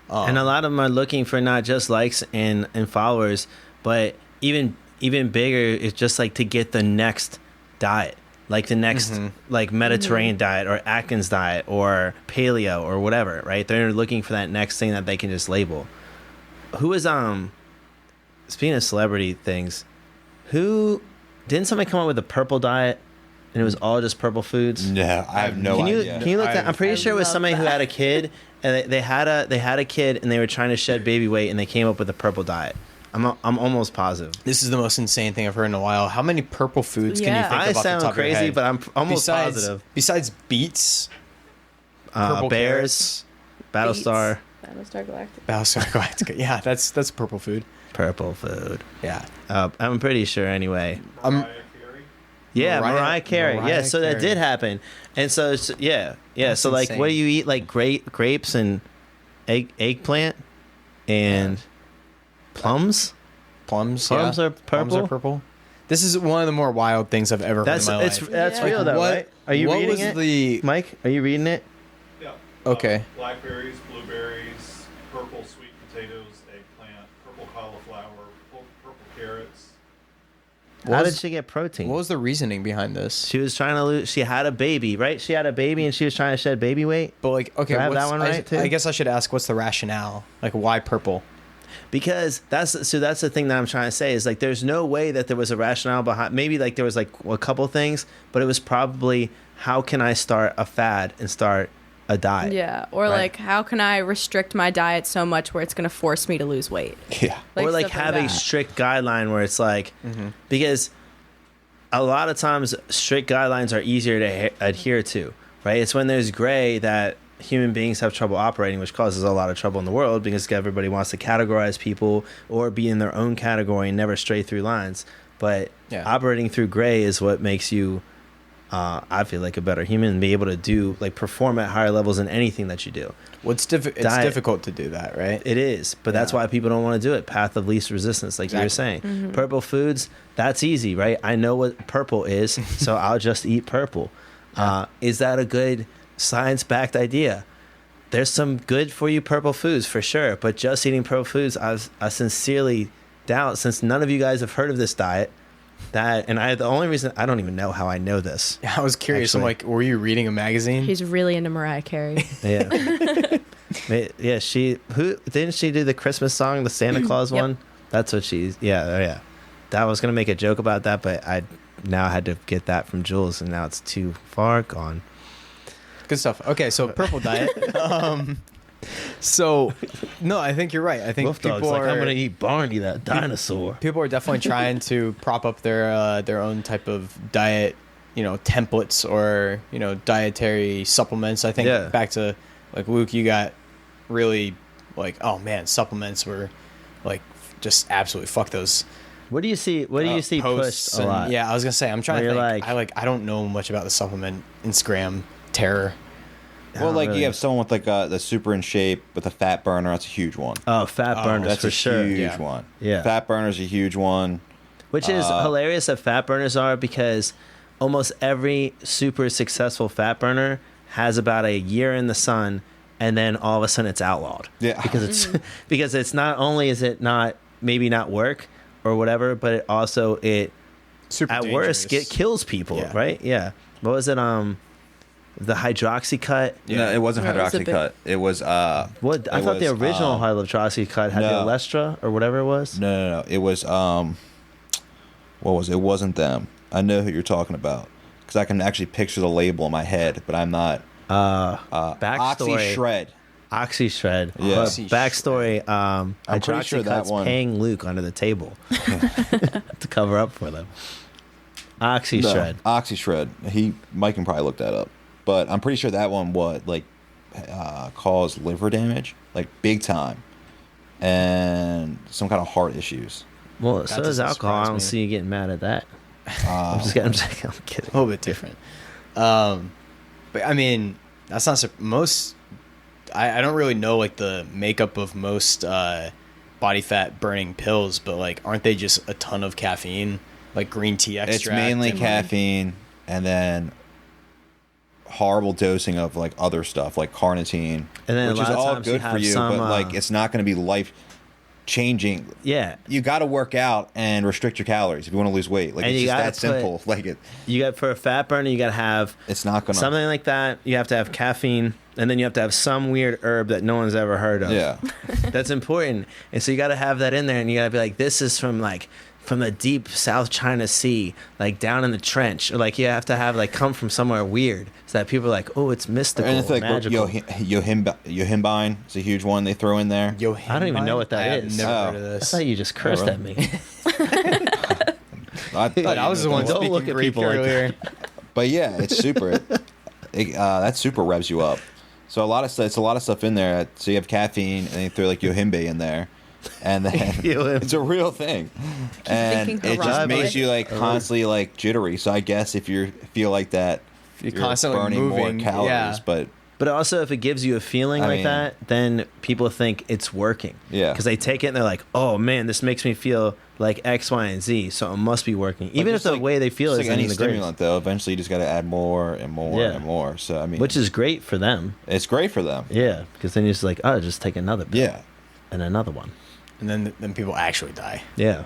And a lot of them are looking for not just likes and followers, but even bigger is just like to get the next diet, like the next like Mediterranean diet or Atkins diet or paleo or whatever, right? They're looking for that next thing that they can just label. Who is speaking of celebrity things, who didn't somebody come up with a purple diet and it was all just purple foods? No, I have no idea. Can you look that? I'm pretty sure it was love somebody who that. had a kid and they had a kid and they were trying to shed baby weight and they came up with a purple diet. I'm almost positive. This is the most insane thing I've heard in a while. How many purple foods can you Yeah. think I of off the sound top of your crazy, head? but I'm almost positive. Besides beets, purple Bears, Battlestar, Battlestar Galactica. Battlestar Galactica. Yeah, that's purple food. purple food. Yeah. I'm pretty sure anyway. Yeah, Mariah Carey. Mariah Yeah, so that Carey. did happen. And so yeah. That's so like, insane. what do you eat? Like grapes and eggplant and plums. Plums. Plums yeah. are Plums purple? are purple. This is one of the more wild things I've ever heard in my life. That's Yeah. real though, What- right? Are you what reading was it, the- Mike? Are you reading it? Yeah. Okay. Blackberries, blueberries, purple sweet potatoes, eggplant, purple cauliflower, purple carrots. How did she get protein? What was the reasoning behind this? She was trying to lose. She had a baby, right? She had a baby and she was trying to shed baby weight. But like, okay, Do I have that what's- one right, too? I guess I should ask, what's the rationale? Like, why purple? Because that's the thing that I'm trying to say is like there's no way that there was a rationale behind. Maybe like there was like a couple things, but it was probably how can I start a fad and start a diet? Yeah, or Right. like how can I restrict my diet so much where it's going to force me to lose weight? Yeah. Or like stuff have a that. strict guideline where it's like because a lot of times strict guidelines are easier to adhere to, right? It's when there's gray that human beings have trouble operating, which causes a lot of trouble in the world because everybody wants to categorize people or be in their own category and never stray through lines. But Yeah. operating through gray is what makes you, I feel like, a better human and be able to do like perform at higher levels in anything that you do. It's Diet. difficult to do that, right? It is, but that's Yeah. why people don't want to do it. Path of least resistance, like you were saying. Mm-hmm. Purple foods, that's easy, right? I know what purple is, so I'll just eat purple. Is that a good science-backed idea? There's some good for you purple foods for sure, but just eating purple foods, I sincerely doubt, since none of you guys have heard of this diet, the only reason, I don't even know how I know this. I was curious. I'm Actually. like, were you reading a magazine? He's really into Mariah Carey. Yeah. Yeah, who didn't she do the Christmas song, the Santa Claus Yep. one? That's what yeah. That was gonna make a joke about that, but I now had to get that from Giules, and now it's too far gone. Good stuff. Okay, so purple diet. So no, I think you're right. I think Wolf people Dog's like, are I'm gonna eat Barney, that dinosaur. people are definitely trying to prop up their own type of diet, templates or dietary supplements. I think Yeah. back to like Luke, you got really like, oh man, supplements were like just absolutely fuck those. What do you see? What do you see posts pushed a and- lot? Yeah, I was gonna say I'm trying Where to you're think. I don't know much about the supplement Instagram terror. Well, like really. you have someone with like the super in shape with a fat burner. That's a huge one. Oh, fat burners That's for a sure. huge Yeah. one. Yeah. Fat burner's a huge one. Which is hilarious that fat burners are because almost every super successful fat burner has about a year in the sun and then all of a sudden it's outlawed. Yeah. Because it's not only is it not maybe not work or whatever, but it also Super at worst dangerous. kills people, Yeah. right? Yeah. What was it? The hydroxy cut. No, it wasn't No, it was a hydroxy bit- cut. It was What I it thought the was, original hydroxy cut had the no. Olestra or whatever it was. No. It was what was it? It wasn't them. I know who you're talking about because I can actually picture the label in my head, but I'm not. Backstory. Oxy Shred. Oxy Shred. Yeah. But Oxy backstory, I'm pretty Hydroxy sure that Cut's one- paying Luke under the table to cover up for them. Oxy No, Shred. Oxy Shred. Mike can probably look that up, but I'm pretty sure that one caused liver damage, like big time, and some kind of heart issues. Well, so does doesn't alcohol. I surprise don't me. see you getting mad at that. I'm kidding. I'm kidding. a little bit different. But I mean, that's not most. I don't really know like the makeup of most body fat burning pills, but like aren't they just a ton of caffeine, like green tea extract? It's mainly and, caffeine, and then horrible dosing of like other stuff like carnitine, And then a which lot is of all times you good for have you, some, but like it's not going to be life changing. Yeah. You got to work out and restrict your calories if you want to lose weight. Like And it's you just gotta that simple. Like You got for a fat burner, you got to have it's not gonna something like that. You have to have caffeine, and then you have to have some weird herb that no one's ever heard of. Yeah, That's important. And so you got to have that in there, and you got to be like, this is from the deep South China Sea, like down in the trench, or like you have to have like come from somewhere weird, so that people are like, oh, it's mystical, and it's like magical. yohimbine is a huge one they throw in there. I don't even know what that is. Never heard of I this. thought you just cursed at me. I But I was the one Don't speaking look at Greek people like earlier. But yeah, it's super. That super revs you up. So a lot of stuff. It's a lot of stuff in there. So you have caffeine, and they throw like yohimbe in there, and then it's a real thing, and thinking it just Harambe. makes you like constantly like jittery. So I guess if you feel like that, You're constantly burning moving, more calories. yeah. But also, if it gives you a feeling I like mean- that, then people think it's working. Yeah. Because they take it and they're like, oh man, this makes me feel like X, Y, and Z, so it must be working. Even if just the like- way they feel just is like any in the greatest. stimulant, though, eventually you just got to add more and more Yeah. and more. So I mean, Which is great for them. it's great for them. Yeah. Because then you're just like, oh, just take another pill. Yeah. And another one. And then people actually die Yeah.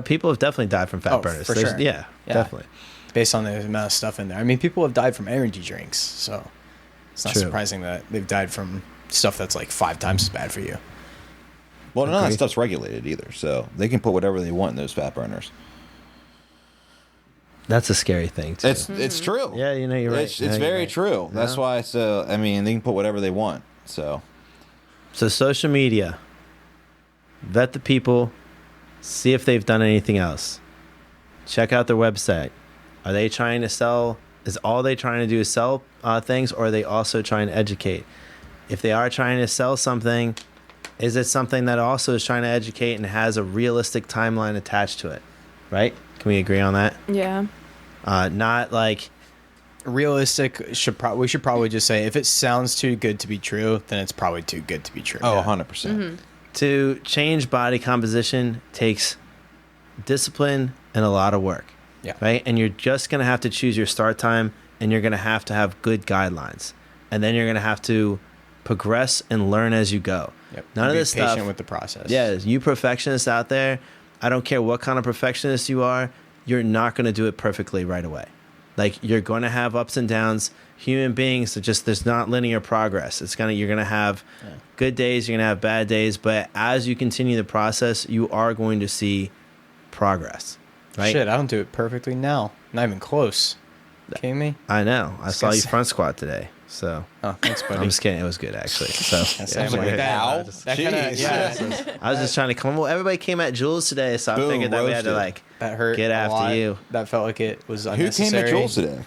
People have definitely died from fat Oh, burners. for There's- sure. Yeah, Yeah. definitely. based on the amount of stuff in there. I mean, people have died from energy drinks, so it's not True. surprising that they've died from stuff that's like 5 times as bad for you. Well, none of that Agreed. stuff's regulated either, so they can put whatever they want in those fat burners. That's a scary thing, too. It's true. Yeah, you know, you're right. It's Yeah, you're very right. true. That's Yeah. why. So I mean, they can put whatever they want. So So social media, vet the people, see if they've done anything else. Check out their website. Are they trying to sell? Is all they trying to do is sell things, or are they also trying to educate? If they are trying to sell something, is it something that also is trying to educate and has a realistic timeline attached to it? Right? Can we agree on that? Yeah. Not like Realistic we should probably just say if it sounds too good to be true, then it's probably too good to be true. 100%. to change body composition takes discipline and a lot of work. Yeah. Right? And you're just going to have to choose your start time, and you're going to have good guidelines. And then you're going to have to progress and learn as you go. Yep. None of Be this patient stuff. with the process. Yeah, you perfectionists out there, I don't care what kind of perfectionist you are, you're not going to do it perfectly right away. Like, you're going to have ups and downs. Human beings are just, there's not linear progress. You're going to have good days, you're going to have bad days, but as you continue the process, you are going to see progress. Right? Shit, I don't do it perfectly now. Not even close. Kidding me? I know. I saw gonna you say- front squat today. So Oh, thanks, buddy. I'm just kidding. It was good, actually. So Same was like, way. ow. That kinda, Jeez. yeah, I was just trying to come. Well, everybody came at Giules today, so I Boom, figured that we had to roasted. that hurt. Get a after lot. you. That felt like it was Who unnecessary. came at Giules today?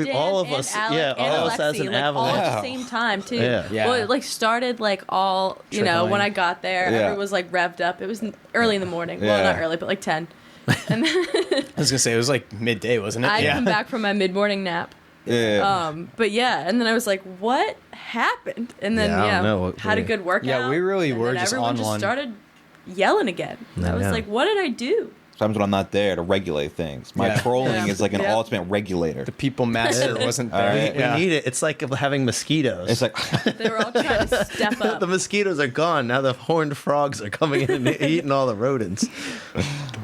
Dan all of and us, Alec yeah, and all of us as Alexi, an like, all avalanche. at the same time too. Yeah. Yeah. Well, it like started like all Trickling. when I got there, Yeah. everyone was like revved up. It was early in the morning. Yeah. Well, not early, but like 10. And then I was gonna say it was like midday, wasn't it? I come back from my mid morning nap. Yeah. But yeah, and then I was like, "What happened?" And then Yeah, I don't know what had a we- good workout. Yeah, we really and were then just everyone on just one. started yelling again. I I was know. like, "What did I do?" Sometimes when I'm not there to regulate things, my Yeah. trolling Yeah. is like an Yeah. ultimate regulator. The people master wasn't there. Alright. We need it. It's like having mosquitoes. It's like They were all trying to step up. the mosquitoes are gone. Now the horned frogs are coming in and eating all the rodents.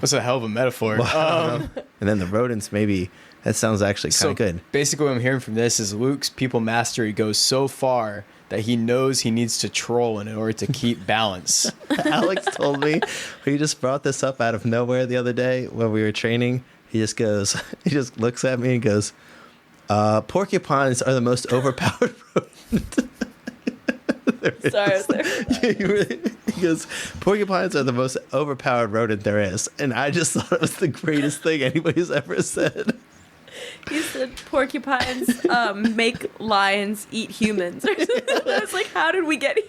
That's a hell of a metaphor. And then the rodents, maybe, that sounds actually kind So of good. basically, what I'm hearing from this is Luke's people mastery goes so far that he knows he needs to troll in order to keep balance. Alex told me, he just brought this up out of nowhere the other day when we were training. He just looks at me and goes, porcupines are the most overpowered rodent. Sorry, I was there. He goes, porcupines are the most overpowered rodent there is. And I just thought it was the greatest thing anybody's ever said. He said porcupines make lions eat humans. Or something. I was like, "How did we get here?"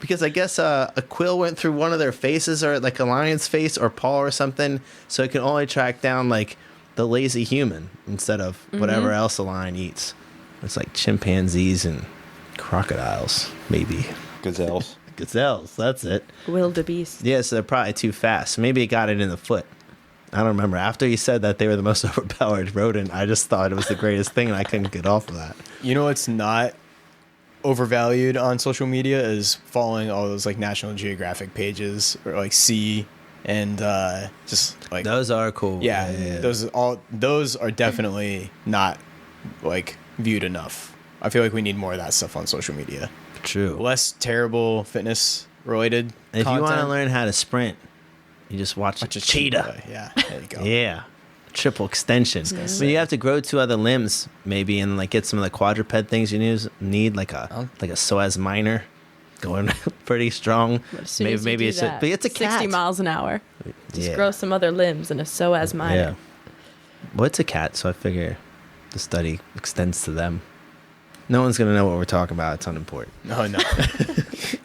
Because I guess a quill went through one of their faces, or like a lion's face or paw or something, so it can only track down like the lazy human instead of whatever else a lion eats. It's like chimpanzees and Crocodiles, maybe. Gazelles. Gazelles, that's it. Wildebeest. Yeah, so they're probably too fast. Maybe it got it in the foot. I don't remember. After he said that they were the most overpowered rodent, I just thought it was the greatest thing, and I couldn't get off of that. You know what's not overvalued on social media is following all those like National Geographic pages or like Sea and just like Those are cool. yeah. Those are definitely not like viewed enough. I feel like we need more of that stuff on social media. True. Less terrible fitness related. If you want to content. learn how to sprint, you just watch a cheetah. Yeah, there you go. Yeah. Triple extension. But you have to grow 2 other limbs, maybe, and like get some of the quadruped things you need, like a psoas minor, going pretty strong. As soon as you Maybe do it's that, but it's a cat. 60 miles an hour. Just Yeah. grow some other limbs and a psoas minor. Yeah. Well, it's a cat, so I figure the study extends to them. No one's gonna know what we're talking about. It's unimportant. No.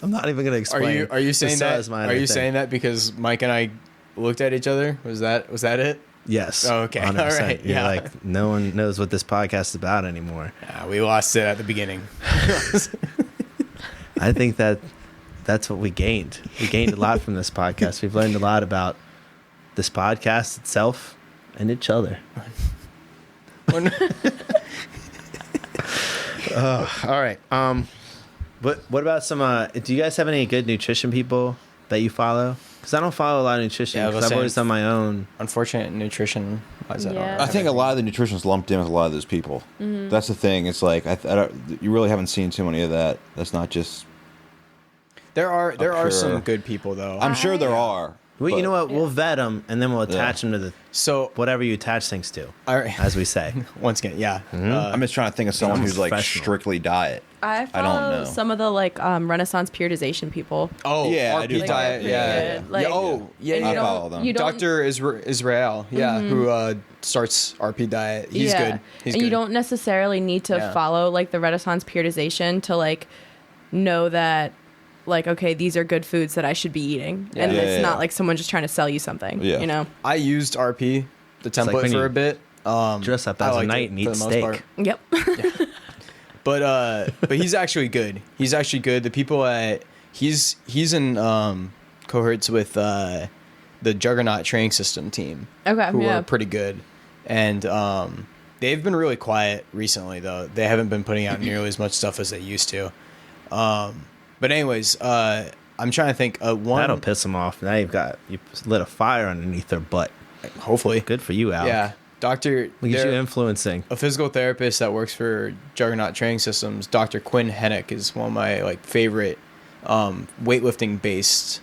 I'm not even gonna explain. Are you saying the that? psoas minor Are you thing. saying that because Mike and I looked at each other? Was that it? Yes. Oh, okay. 100%. All right, You're yeah. like, no one knows what this podcast is about anymore. Yeah, we lost it at the beginning. I think that's what we gained. We gained a lot from this podcast. We've learned a lot about this podcast itself and each other. All right. What about some? Do you guys have any good nutrition people that you follow? Because I don't follow a lot of nutrition. Yeah, I Because was I've always saying- done my own. Unfortunate nutrition. Yeah. I think a lot of the nutrition is lumped in with a lot of those people. That's the thing. It's like I don't, you really haven't seen too many of that. That's not just. There are pure- some good people though. I'm sure there are. Well, you but- know what? We'll vet them and then we'll attach them to the So whatever you attach things to, I, as we say. once again, yeah. I'm just trying to think of someone I'm who's like professional. strictly diet. I I follow don't know. some of the like Renaissance periodization people. Oh Yeah, I RP do follow diet. them. Yeah. Yeah, like- yeah. Oh, yeah. And I you follow don't, them. you don't, Dr. Israel, yeah, who starts RP diet. He's yeah. good. He's and good. you don't necessarily need to Yeah. follow like the Renaissance periodization to like know that like okay, these are good foods that I should be eating, and Yeah, it's yeah, not yeah. like someone just trying to sell you something. Yeah. You know. I used RP, the like template when for you a bit. Dress up I as a liked knight it and for eat the most steak. part. Yep. But he's actually good. He's actually good. The people at he's in cohorts with the Juggernaut training system team. Okay, who yeah. are pretty good, and they've been really quiet recently though. They haven't been putting out nearly as much stuff as they used to. But anyways, I'm trying to think. One That'll piss them off. Now you lit a fire underneath their butt. hopefully. Good for you, Alec. Yeah, Doctor. Look at you influencing. A physical therapist that works for Juggernaut Training Systems, Dr. Quinn Hennick, is one of my like favorite weightlifting based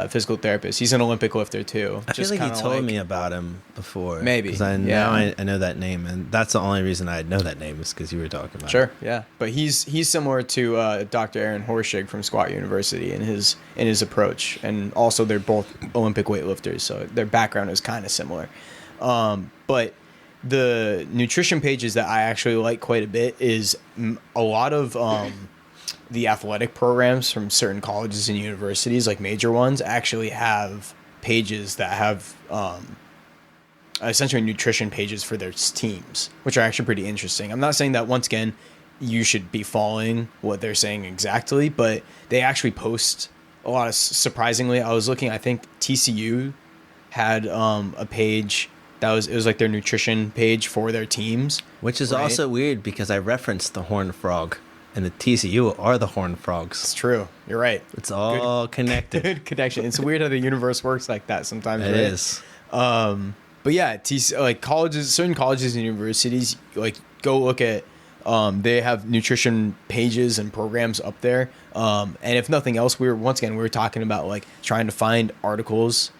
physical therapists. He's an Olympic lifter too. I feel like you told me about him before. Maybe, Because I yeah. now I know that name, and that's the only reason I know that name is because you were talking about Sure, it. yeah, but he's similar to Dr. Aaron Horschig from Squat University in his approach, and also they're both Olympic weightlifters, so their background is kind of similar. But the nutrition pages that I actually like quite a bit is a lot of the athletic programs from certain colleges and universities, like major ones, actually have pages that have essentially nutrition pages for their teams, which are actually pretty interesting. I'm not saying that, once again, you should be following what they're saying exactly, but they actually post a lot of, surprisingly, I was looking, I think TCU had a page that was like their nutrition page for their teams. Which is Right. also weird because I referenced the horned frog, and the TCU are the horned It's frogs. true. You're right. It's all connected. Good connection. It's weird how the universe works like that sometimes. It right? is. But yeah, like colleges, certain colleges and universities, like go look at. They have nutrition pages and programs up there. And if nothing else, we were talking about like trying to find articles,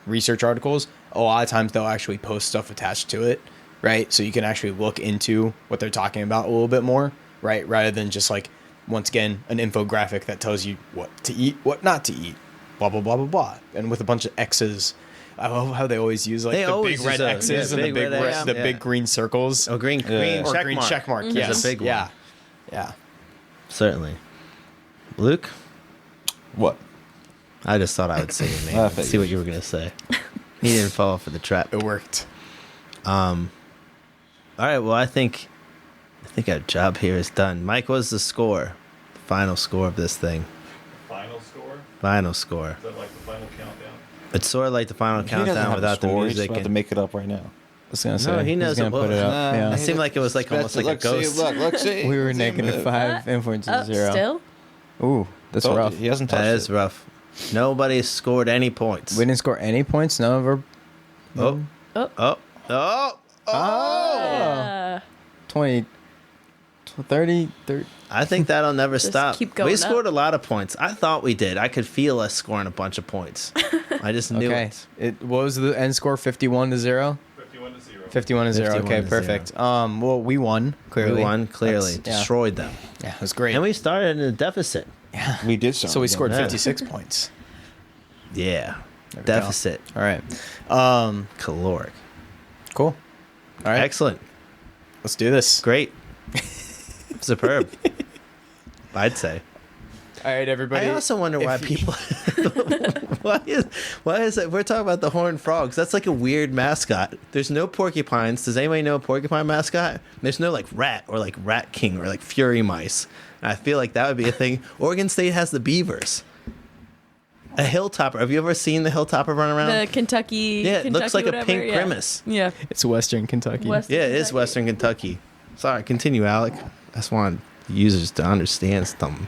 research articles. A lot of times they'll actually post stuff attached to it, right? So you can actually look into what they're talking about a little bit more, right? Rather than just like, once again, an infographic that tells you what to eat, what not to eat, blah, blah, blah, blah, blah. And with a bunch of X's. I love how they always use like They the always big red use a- X's yeah, and the big big red X, the yeah. big green circles. Oh, green Or check green mark. check mark. Is Yes. a big one. Yeah. Yeah. Certainly. Luke, What? I just thought I would say your name. I and figured. see what you were gonna say. He didn't fall for the trap. It worked. All right. Well, I think I think our job here is done. Mike, what's the score? The final score of this thing. Final score? Final score. Is that like the final countdown? It's sort of like the final He doesn't countdown have a without the score. He's music. about to make it up right now. I was gonna say. No, he knows he's gonna it put it will. up. Nah, Yeah. It seemed like it was like almost like a ghost. Look, see. We were See, negative 5, influence Oh, is 0. still? Ooh, that's Told you, rough. He hasn't touched That is it. rough. Nobody scored any points. We didn't score any points. None of our Oh, Oh. oh, oh, oh! 20, 30. I think that'll never Just stop. keep going We up. scored a lot of points. I thought we did. I could feel us scoring a bunch of points. I just knew Okay. it. What was the end score? 51 to 0. 51 to 0. 51 to 0. 51 Okay, to perfect. Well, we won clearly. We won clearly. That's- yeah. Destroyed them. Yeah, it was great. And we started in a deficit. We did so. So we scored Yeah. 56 points. Yeah. There we Deficit. All right. Caloric. Cool. All right. Excellent. Let's do this. Great. Superb. I'd say. All right, everybody. I also wonder why if you- people. why is it? We're talking about the horned frogs. That's like a weird mascot. There's no porcupines. Does anybody know a porcupine mascot? There's no like rat or like rat king or like fury mice. And I feel like that would be a thing. Oregon State has the beavers. A hilltopper. Have you ever seen the hilltopper run around? The Kentucky. Yeah, it looks like Kentucky a pink whatever, yeah. grimace. Yeah. It's Western Kentucky. West- Yeah, it is Kentucky. Western Kentucky. Sorry, continue, Alec. I just want users to understand something.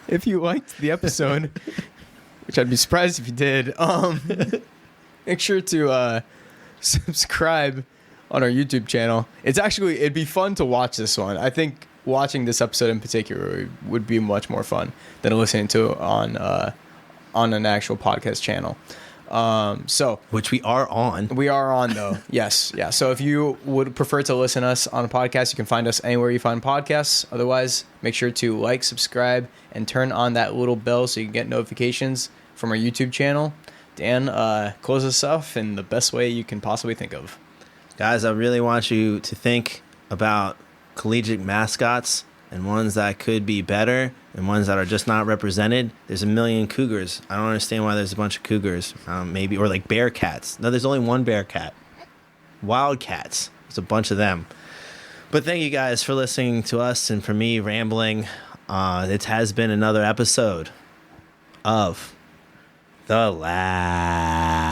If you liked the episode, which I'd be surprised if you did, make sure to subscribe on our YouTube channel. It'd be fun to watch this one. I think watching this episode in particular would be much more fun than listening to on an actual podcast channel. So Which we are on. we are on though. Yes. Yeah. So if you would prefer to listen to us on a podcast, you can find us anywhere you find podcasts. Otherwise, make sure to like, subscribe, and turn on that little bell so you can get notifications from our YouTube channel. Dan, close us off in the best way you can possibly think of. Guys, I really want you to think about collegiate mascots and ones that could be better and ones that are just not represented. There's a million cougars. I don't understand why there's a bunch of cougars. Maybe, or like bear cats. No, there's only one bear cat. Wildcats. There's a bunch of them. But thank you guys for listening to us and for me rambling. It has been another episode of The Lab.